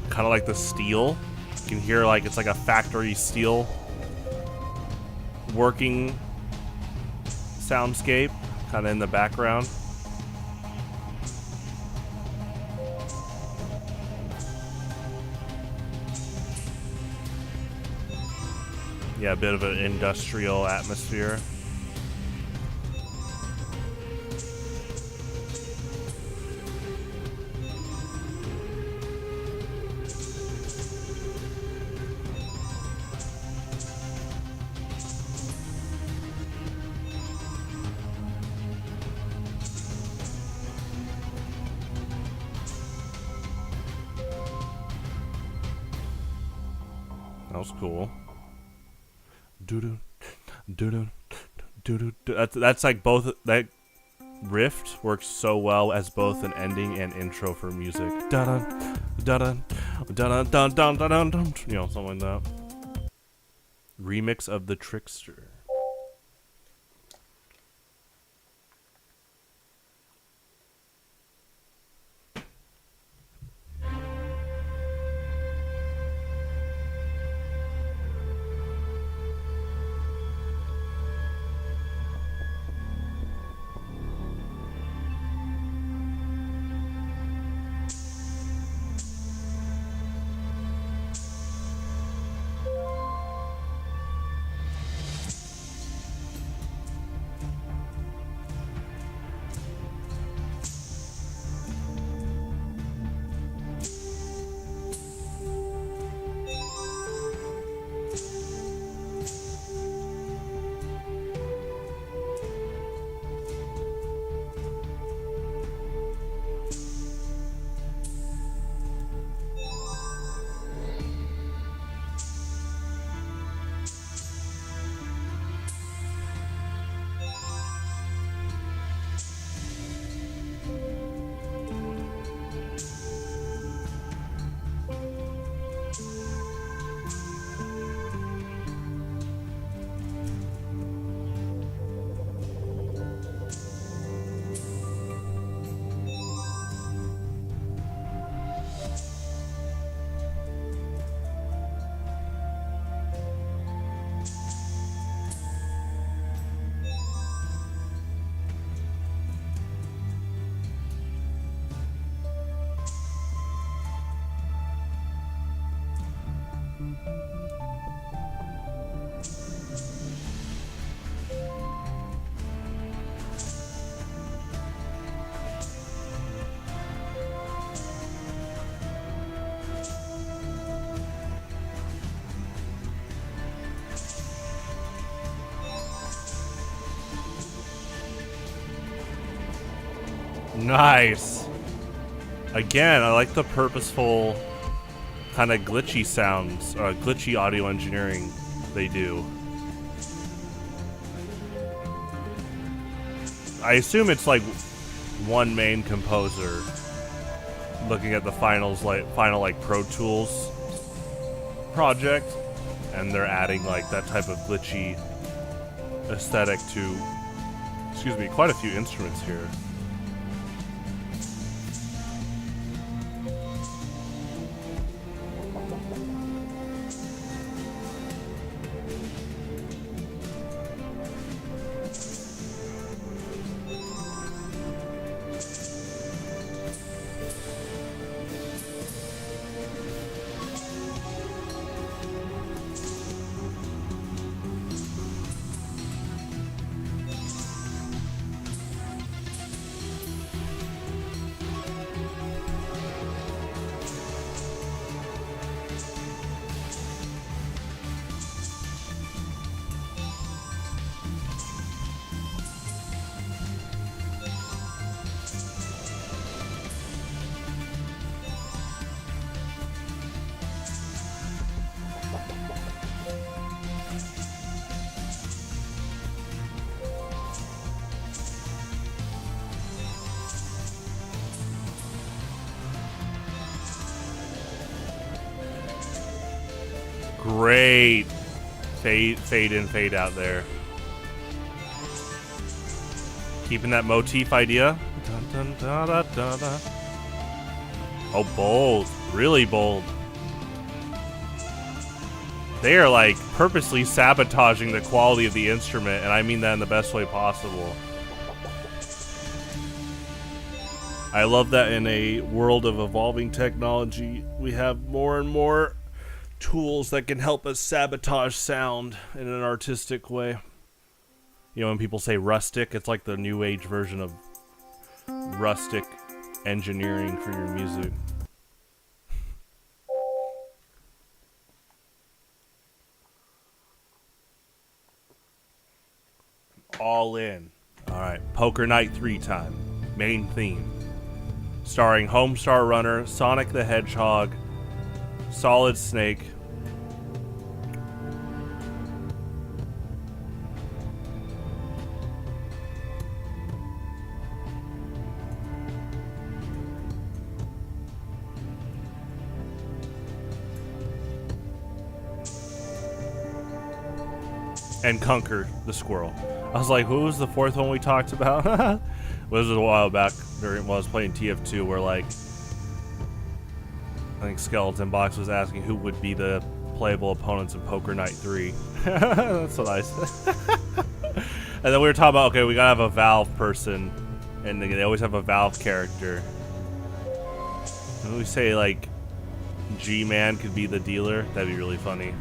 A: Kind of like the steel. You can hear like it's like a factory steel working soundscape kind of in the background. Yeah, a bit of an industrial atmosphere. That was cool. Doo-doo, doo-doo, doo-doo, doo. That's like both. That riff works so well as both an ending and intro for music. Da-dun, da-dun, da-dun, dun, dun, dun, dun, dun. You know, something like that. Remix of The Trickster. Nice. Again, I like the purposeful kind of glitchy sounds, or glitchy audio engineering they do. I assume it's like one main composer looking at the final Pro Tools project, and they're adding like that type of glitchy aesthetic to, excuse me, quite a few instruments here. Great fade in, fade out there. Keeping that motif idea. Dun, dun, da, da, da, da. Oh, bold. Really bold. They are like purposely sabotaging the quality of the instrument, and I mean that in the best way possible. I love that in a world of evolving technology, we have more and more tools that can help us sabotage sound in an artistic way. You know, when people say rustic, it's like the new age version of rustic engineering for your music. All in. Alright, Poker Night 3 time. Main theme. Starring Homestar Runner, Sonic the Hedgehog, Solid Snake, and Conquer the Squirrel. I was like, who was the fourth one we talked about? It was a while back during while I was playing TF2, where like I think Skeleton Box was asking who would be the playable opponents in Poker Night 3. That's what I said. And then we were talking about, okay, we gotta have a Valve person, and they always have a Valve character. And we say like G-Man could be the dealer. That'd be really funny.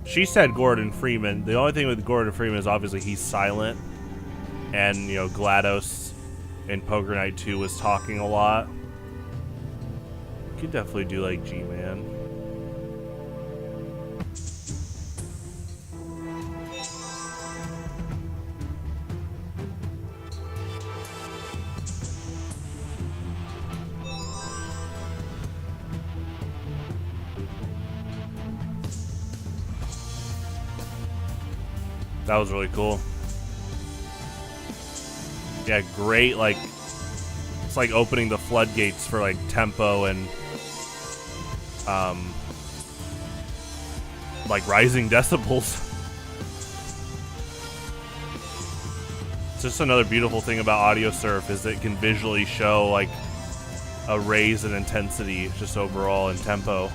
A: She said Gordon Freeman. The only thing with Gordon Freeman is obviously he's silent, and you know GLaDOS in Poker Night 2 was talking a lot. You could definitely do like G-Man. That was really cool. Yeah, great, like, it's like opening the floodgates for, like, tempo and, like, rising decibels. It's just another beautiful thing about Audiosurf is that it can visually show, like, a raise in intensity just overall in tempo.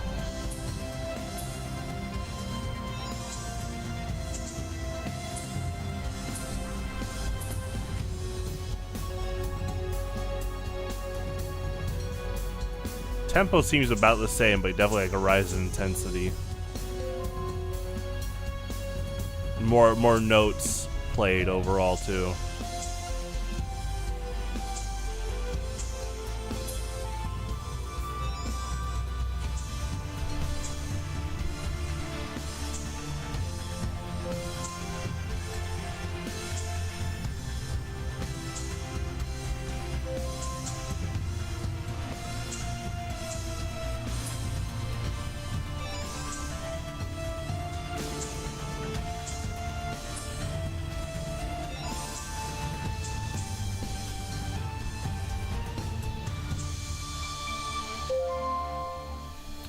A: tempo seems about the same, but definitely like a rise in intensity. More notes played overall too.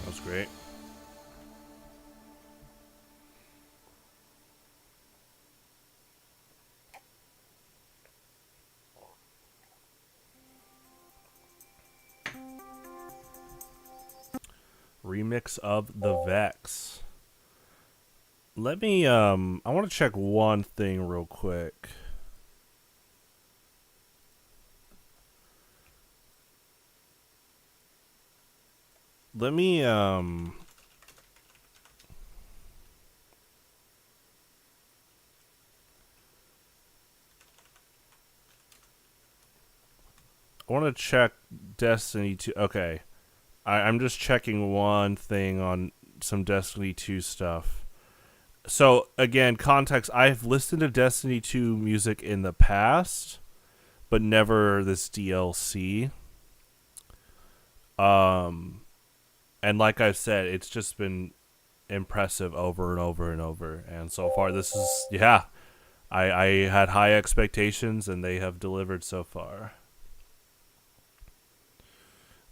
A: That's great. Remix of the Vex. Let me I want to check one thing real quick. Let me I want to check Destiny 2. Okay. I'm just checking one thing on some Destiny 2 stuff. So, again, context, I've listened to Destiny 2 music in the past, but never this DLC. And like I've said, it's just been impressive over and over and over. And so far, this is, yeah, I had high expectations, and they have delivered so far.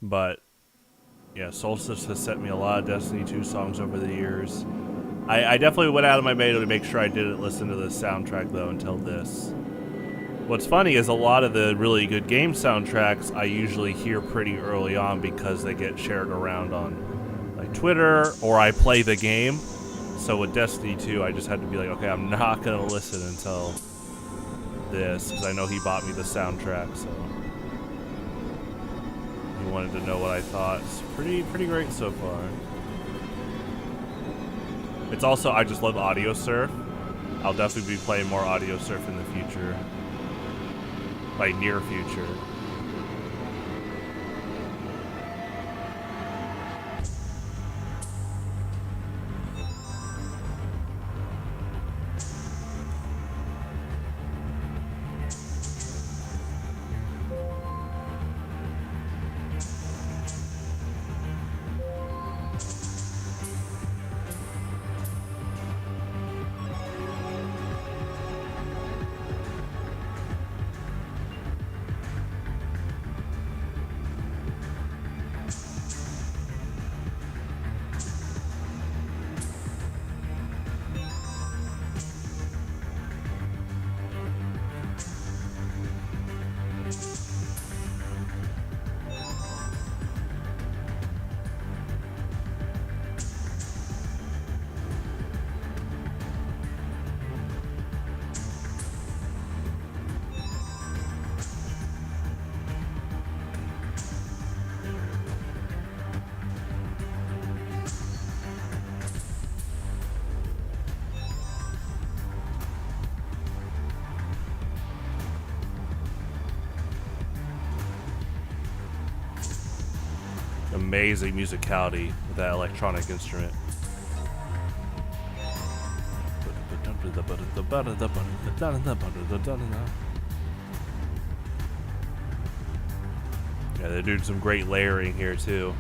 A: But yeah, Solstys has sent me a lot of Destiny 2 songs over the years. I definitely went out of my way to make sure I didn't listen to the soundtrack, though, until this. What's funny is a lot of the really good game soundtracks I usually hear pretty early on because they get shared around on like Twitter, or I play the game. So with Destiny 2, I just had to be like, okay, I'm not going to listen until this, because I know he bought me the soundtrack, so he wanted to know what I thought. It's pretty great so far. It's also, I just love Audiosurf. I'll definitely be playing more Audiosurf in the future. Like, near future. Amazing musicality with that electronic instrument. Yeah, they're doing some great layering here too.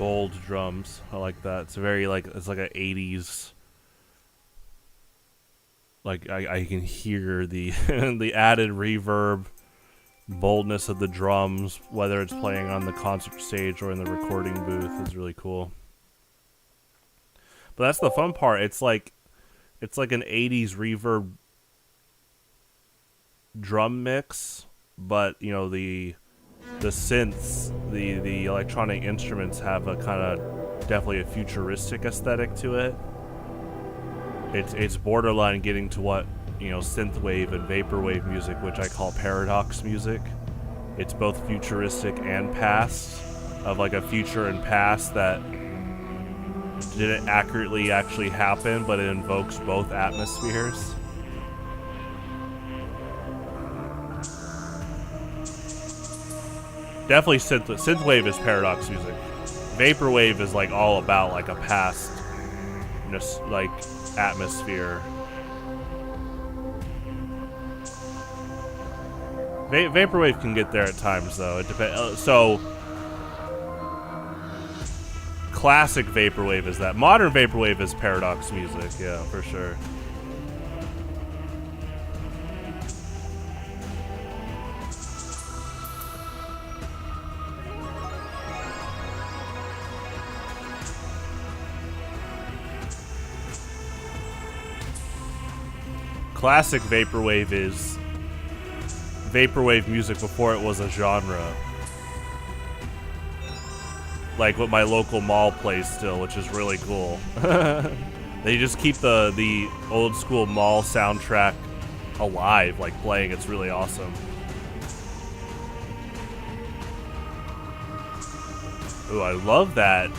A: bold drums. I like that. It's very like it's like an 80s. Like I can hear the the added reverb, boldness of the drums, whether it's playing on the concert stage or in the recording booth, is really cool. But that's the fun part. It's like an 80s reverb drum mix, but you know the synths, the electronic instruments have a kind of definitely a futuristic aesthetic to it. It's borderline getting to what, you know, synthwave and vaporwave music, which I call paradox music. It's both futuristic and past, of like a future and past that didn't accurately actually happen, but it invokes both atmospheres. Definitely synthwave is paradox music. Vaporwave is like all about like a past, just like atmosphere. Vaporwave can get there at times though. It depends. So classic vaporwave is that. Modern vaporwave is paradox music. Yeah, for sure. Classic vaporwave is vaporwave music before it was a genre. Like what my local mall plays still, which is really cool. They just keep the old school mall soundtrack alive, like playing. It's really awesome. Ooh, I love that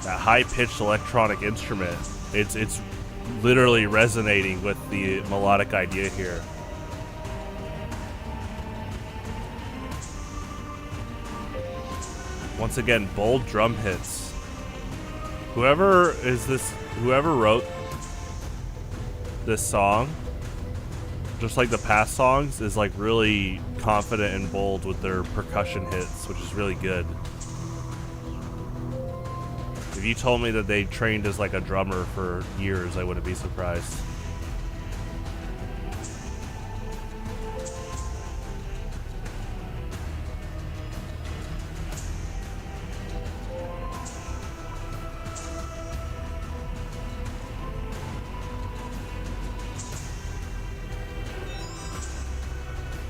A: high-pitched electronic instrument. It's literally resonating with the melodic idea here. Once again, bold drum hits. Whoever wrote this song, just like the past songs, is like really confident and bold with their percussion hits, which is really good. If you told me that they trained as like a drummer for years, I wouldn't be surprised.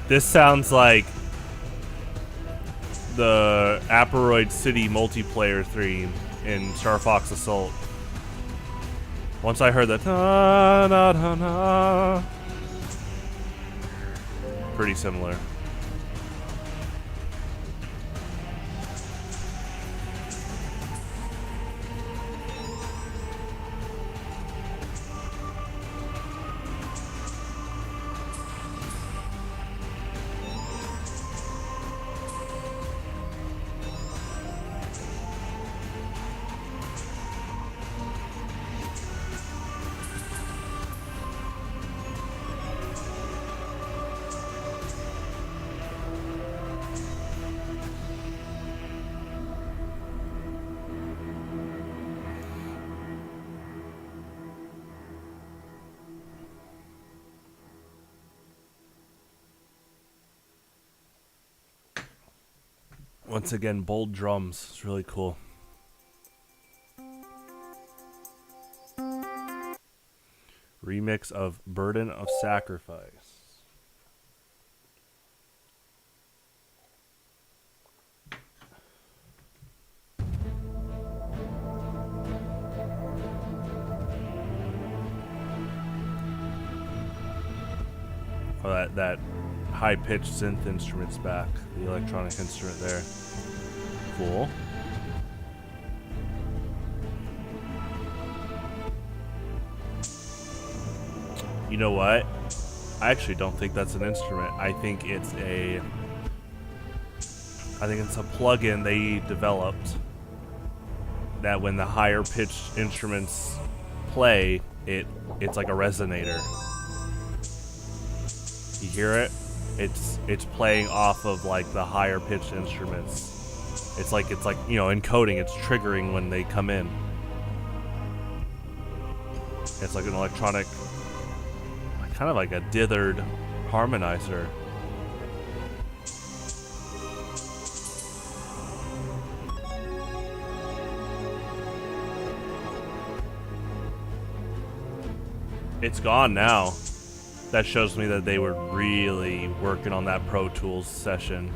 A: This sounds like the Aperoid City multiplayer theme in Star Fox Assault. Once I heard that, na, na, na, na, pretty similar. Once again, bold drums. It's really cool. Remix of Burden of Sacrifice. Oh, that high-pitched synth instrument's back. The electronic instrument there. Cool. You know what? I actually don't think that's an instrument. I think it's a plugin they developed that when the higher pitched instruments play, it's like a resonator. You hear it? It's playing off of like the higher pitched instruments. It's like you know, encoding. It's triggering when they come in. It's like an electronic, kind of like a dithered harmonizer. It's gone now. That shows me that they were really working on that Pro Tools session,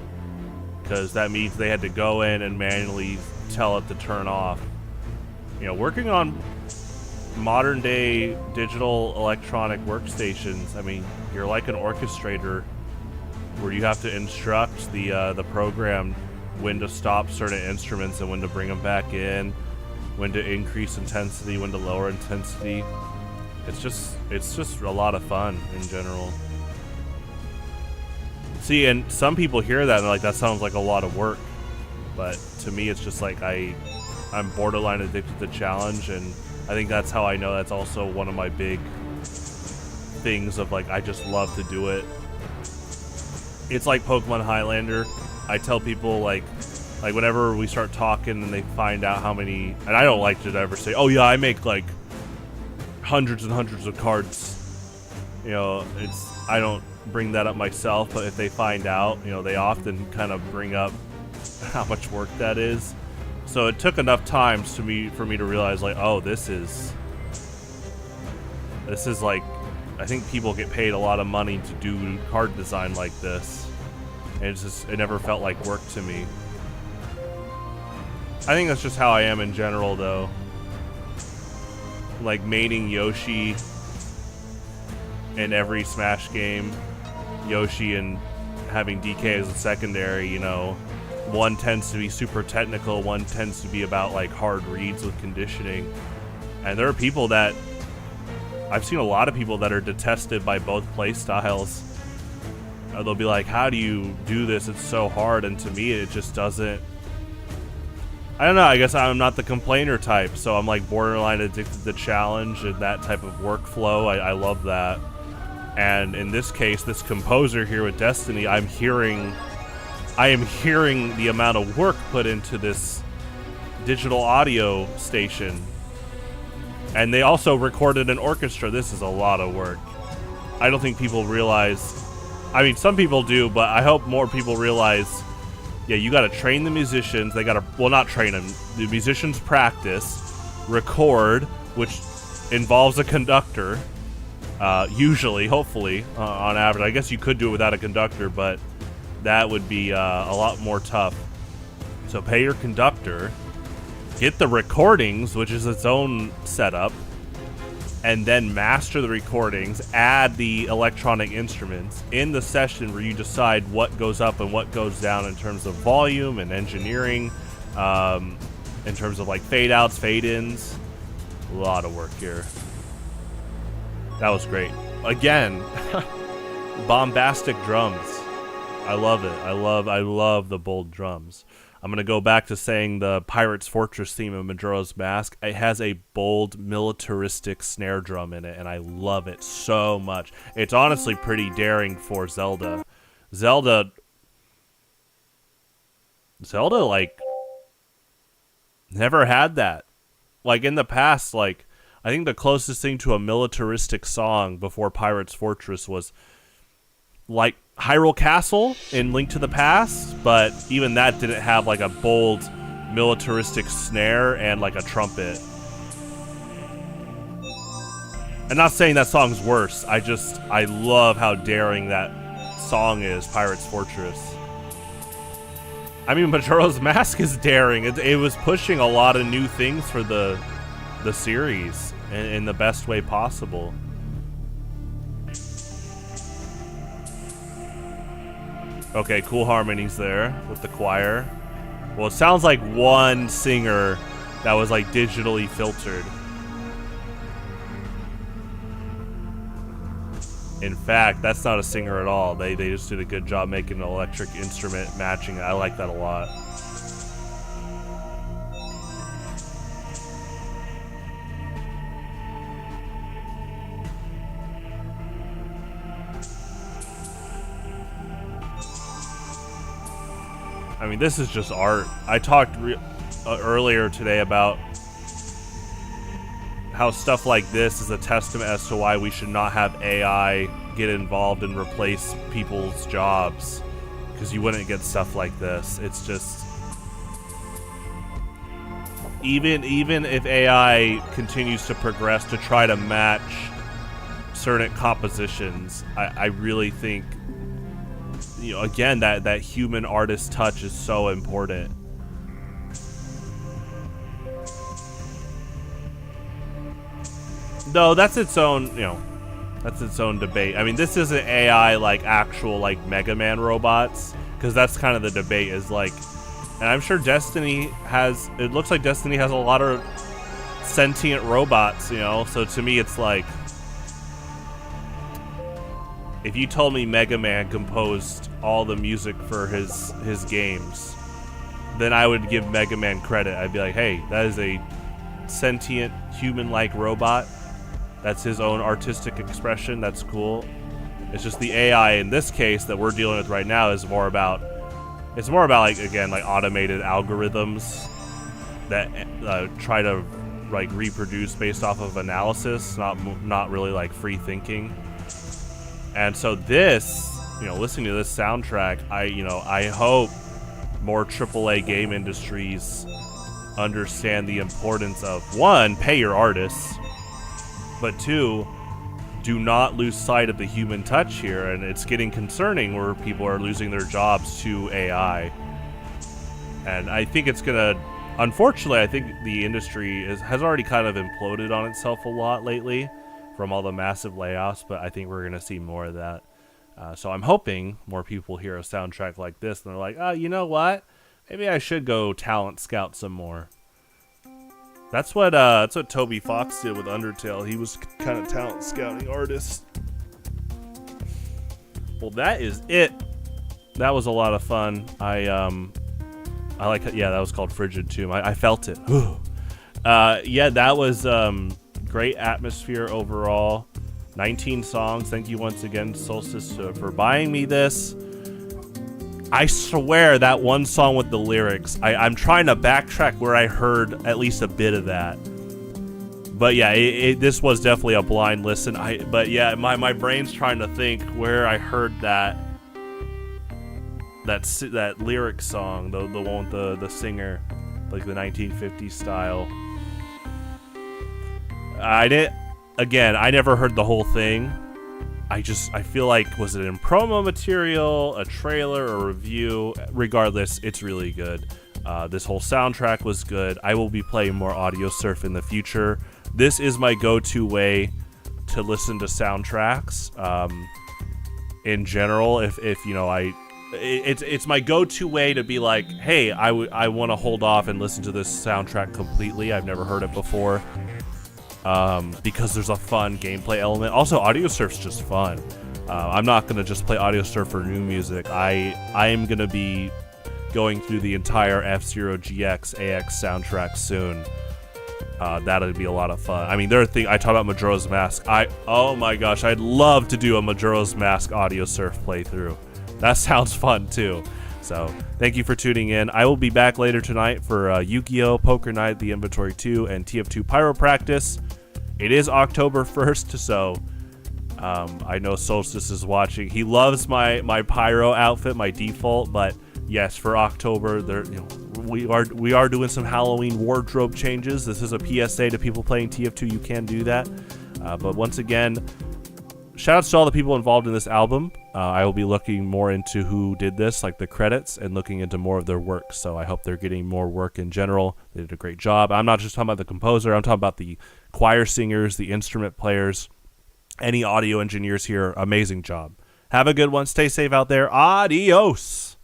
A: because that means they had to go in and manually tell it to turn off. You know, working on modern day digital electronic workstations, I mean, you're like an orchestrator where you have to instruct the program when to stop certain instruments and when to bring them back in, when to increase intensity, when to lower intensity. It's just a lot of fun in general. See, and some people hear that and they're like, that sounds like a lot of work. But to me, it's just like I'm borderline addicted to the challenge, and I think that's how I know that's also one of my big things of like, I just love to do it. It's like Pokemon Highlander. I tell people like whenever we start talking and they find out how many, and I don't like to ever say, oh yeah, I make like hundreds and hundreds of cards. You know, I don't bring that up myself, but if they find out, you know, they often kind of bring up how much work that is. So it took enough times for me to realize like, oh, this is like, I think people get paid a lot of money to do card design like this, and it never felt like work to me. I think that's just how I am in general, though. Like maining Yoshi in every Smash game, Yoshi and having DK as a secondary, you know, one tends to be super technical, one tends to be about like hard reads with conditioning. And there are people that, I've seen a lot of people that are detested by both play styles. They'll be like, how do you do this? It's so hard. And to me, it just doesn't, I don't know, I guess I'm not the complainer type, so I'm like borderline addicted to the challenge and that type of workflow. I love that. And in this case, this composer here with Destiny, I am hearing the amount of work put into this digital audio station. And they also recorded an orchestra. This is a lot of work. I don't think people realize, I mean, some people do, but I hope more people realize, yeah, you got to train the musicians. They got to, well, not train them. The musicians practice, record, which involves a conductor, usually, hopefully, on average. I guess you could do it without a conductor, but that would be a lot more tough. So pay your conductor, get the recordings, which is its own setup, and then master the recordings, add the electronic instruments in the session where you decide what goes up and what goes down in terms of volume and engineering, in terms of like fade outs, fade ins. A lot of work here. That was great. Again, bombastic drums. I love it. I love the bold drums. I'm going to go back to saying the Pirate's Fortress theme of Majora's Mask. It has a bold, militaristic snare drum in it, and I love it so much. It's honestly pretty daring for Zelda. Zelda, like, never had that. Like, in the past, like, I think the closest thing to a militaristic song before Pirate's Fortress was, like, Hyrule Castle in Link to the Past, but even that didn't have like a bold militaristic snare and like a trumpet. I'm not saying that song's worse. I love how daring that song is, Pirate's Fortress. I mean, Majora's Mask is daring. It was pushing a lot of new things for the series in the best way possible. Okay, cool harmonies there with the choir. Well, it sounds like one singer that was like digitally filtered. In fact, that's not a singer at all. They just did a good job making an electric instrument matching it. I like that a lot. I mean, this is just art. I talked earlier today about how stuff like this is a testament as to why we should not have AI get involved and replace people's jobs, because you wouldn't get stuff like this. It's just, even if AI continues to progress to try to match certain compositions, I really think, you know, again, that human artist touch is so important. No, that's its own, you know, that's its own debate. I mean, this isn't AI like actual like Mega Man robots, because that's kind of the debate, is like, and I'm sure Destiny has, it looks like Destiny has a lot of sentient robots, you know, so to me it's like, if you told me Mega Man composed all the music for his games, then I would give Mega Man credit. I'd be like, hey, that is a sentient human-like robot. That's his own artistic expression. That's cool. It's just the AI in this case that we're dealing with right now is more about, it's more about, like, again, like automated algorithms that try to like reproduce based off of analysis, not really like free thinking. And so this, you know, listening to this soundtrack, I hope more AAA game industries understand the importance of, one, pay your artists, but two, do not lose sight of the human touch here. And it's getting concerning where people are losing their jobs to AI. And I think it's gonna, unfortunately, I think the industry has already kind of imploded on itself a lot lately from all the massive layoffs, but I think we're gonna see more of that. So I'm hoping more people hear a soundtrack like this and they're like, oh, you know what? Maybe I should go talent scout some more. That's what Toby Fox did with Undertale. He was kind of talent scouting artist. Well, that is it. That was a lot of fun. I like it. Yeah, that was called Frigid Tomb. I felt it. Yeah, that was great atmosphere overall. 19 songs. Thank you once again, Solstys, for buying me this. I swear that one song with the lyrics, I'm trying to backtrack where I heard at least a bit of that. But yeah, this was definitely a blind listen. But yeah, my brain's trying to think where I heard that lyric song, the one with the singer, like the 1950s style. I never heard the whole thing. I feel like, was it in promo material, a trailer, a review? Regardless, it's really good. This whole soundtrack was good. I will be playing more Audiosurf in the future. This is my go-to way to listen to soundtracks. In general, if you know, it's my go-to way to be like, hey, I want to hold off and listen to this soundtrack completely. I've never heard it before. Because there's a fun gameplay element. Also, Audiosurf's just fun. I'm not going to just play Audiosurf for new music. I am going to be going through the entire F-Zero GX AX soundtrack soon. That'll be a lot of fun. I mean, I talk about Majora's Mask. Oh my gosh, I'd love to do a Majora's Mask Audiosurf playthrough. That sounds fun too. So, thank you for tuning in. I will be back later tonight for Yu-Gi-Oh! Poker Night, The Inventory 2, and TF2 Pyro Practice. It is October 1st, so I know Solstys is watching. He loves my Pyro outfit, my default, but yes, for October, we are doing some Halloween wardrobe changes. This is a PSA to people playing TF2. You can do that. But once again, shoutouts to all the people involved in this album. I will be looking more into who did this, like the credits, and looking into more of their work. So I hope they're getting more work in general. They did a great job. I'm not just talking about the composer. I'm talking about the choir singers, the instrument players, any audio engineers here. Amazing job. Have a good one. Stay safe out there. Adios.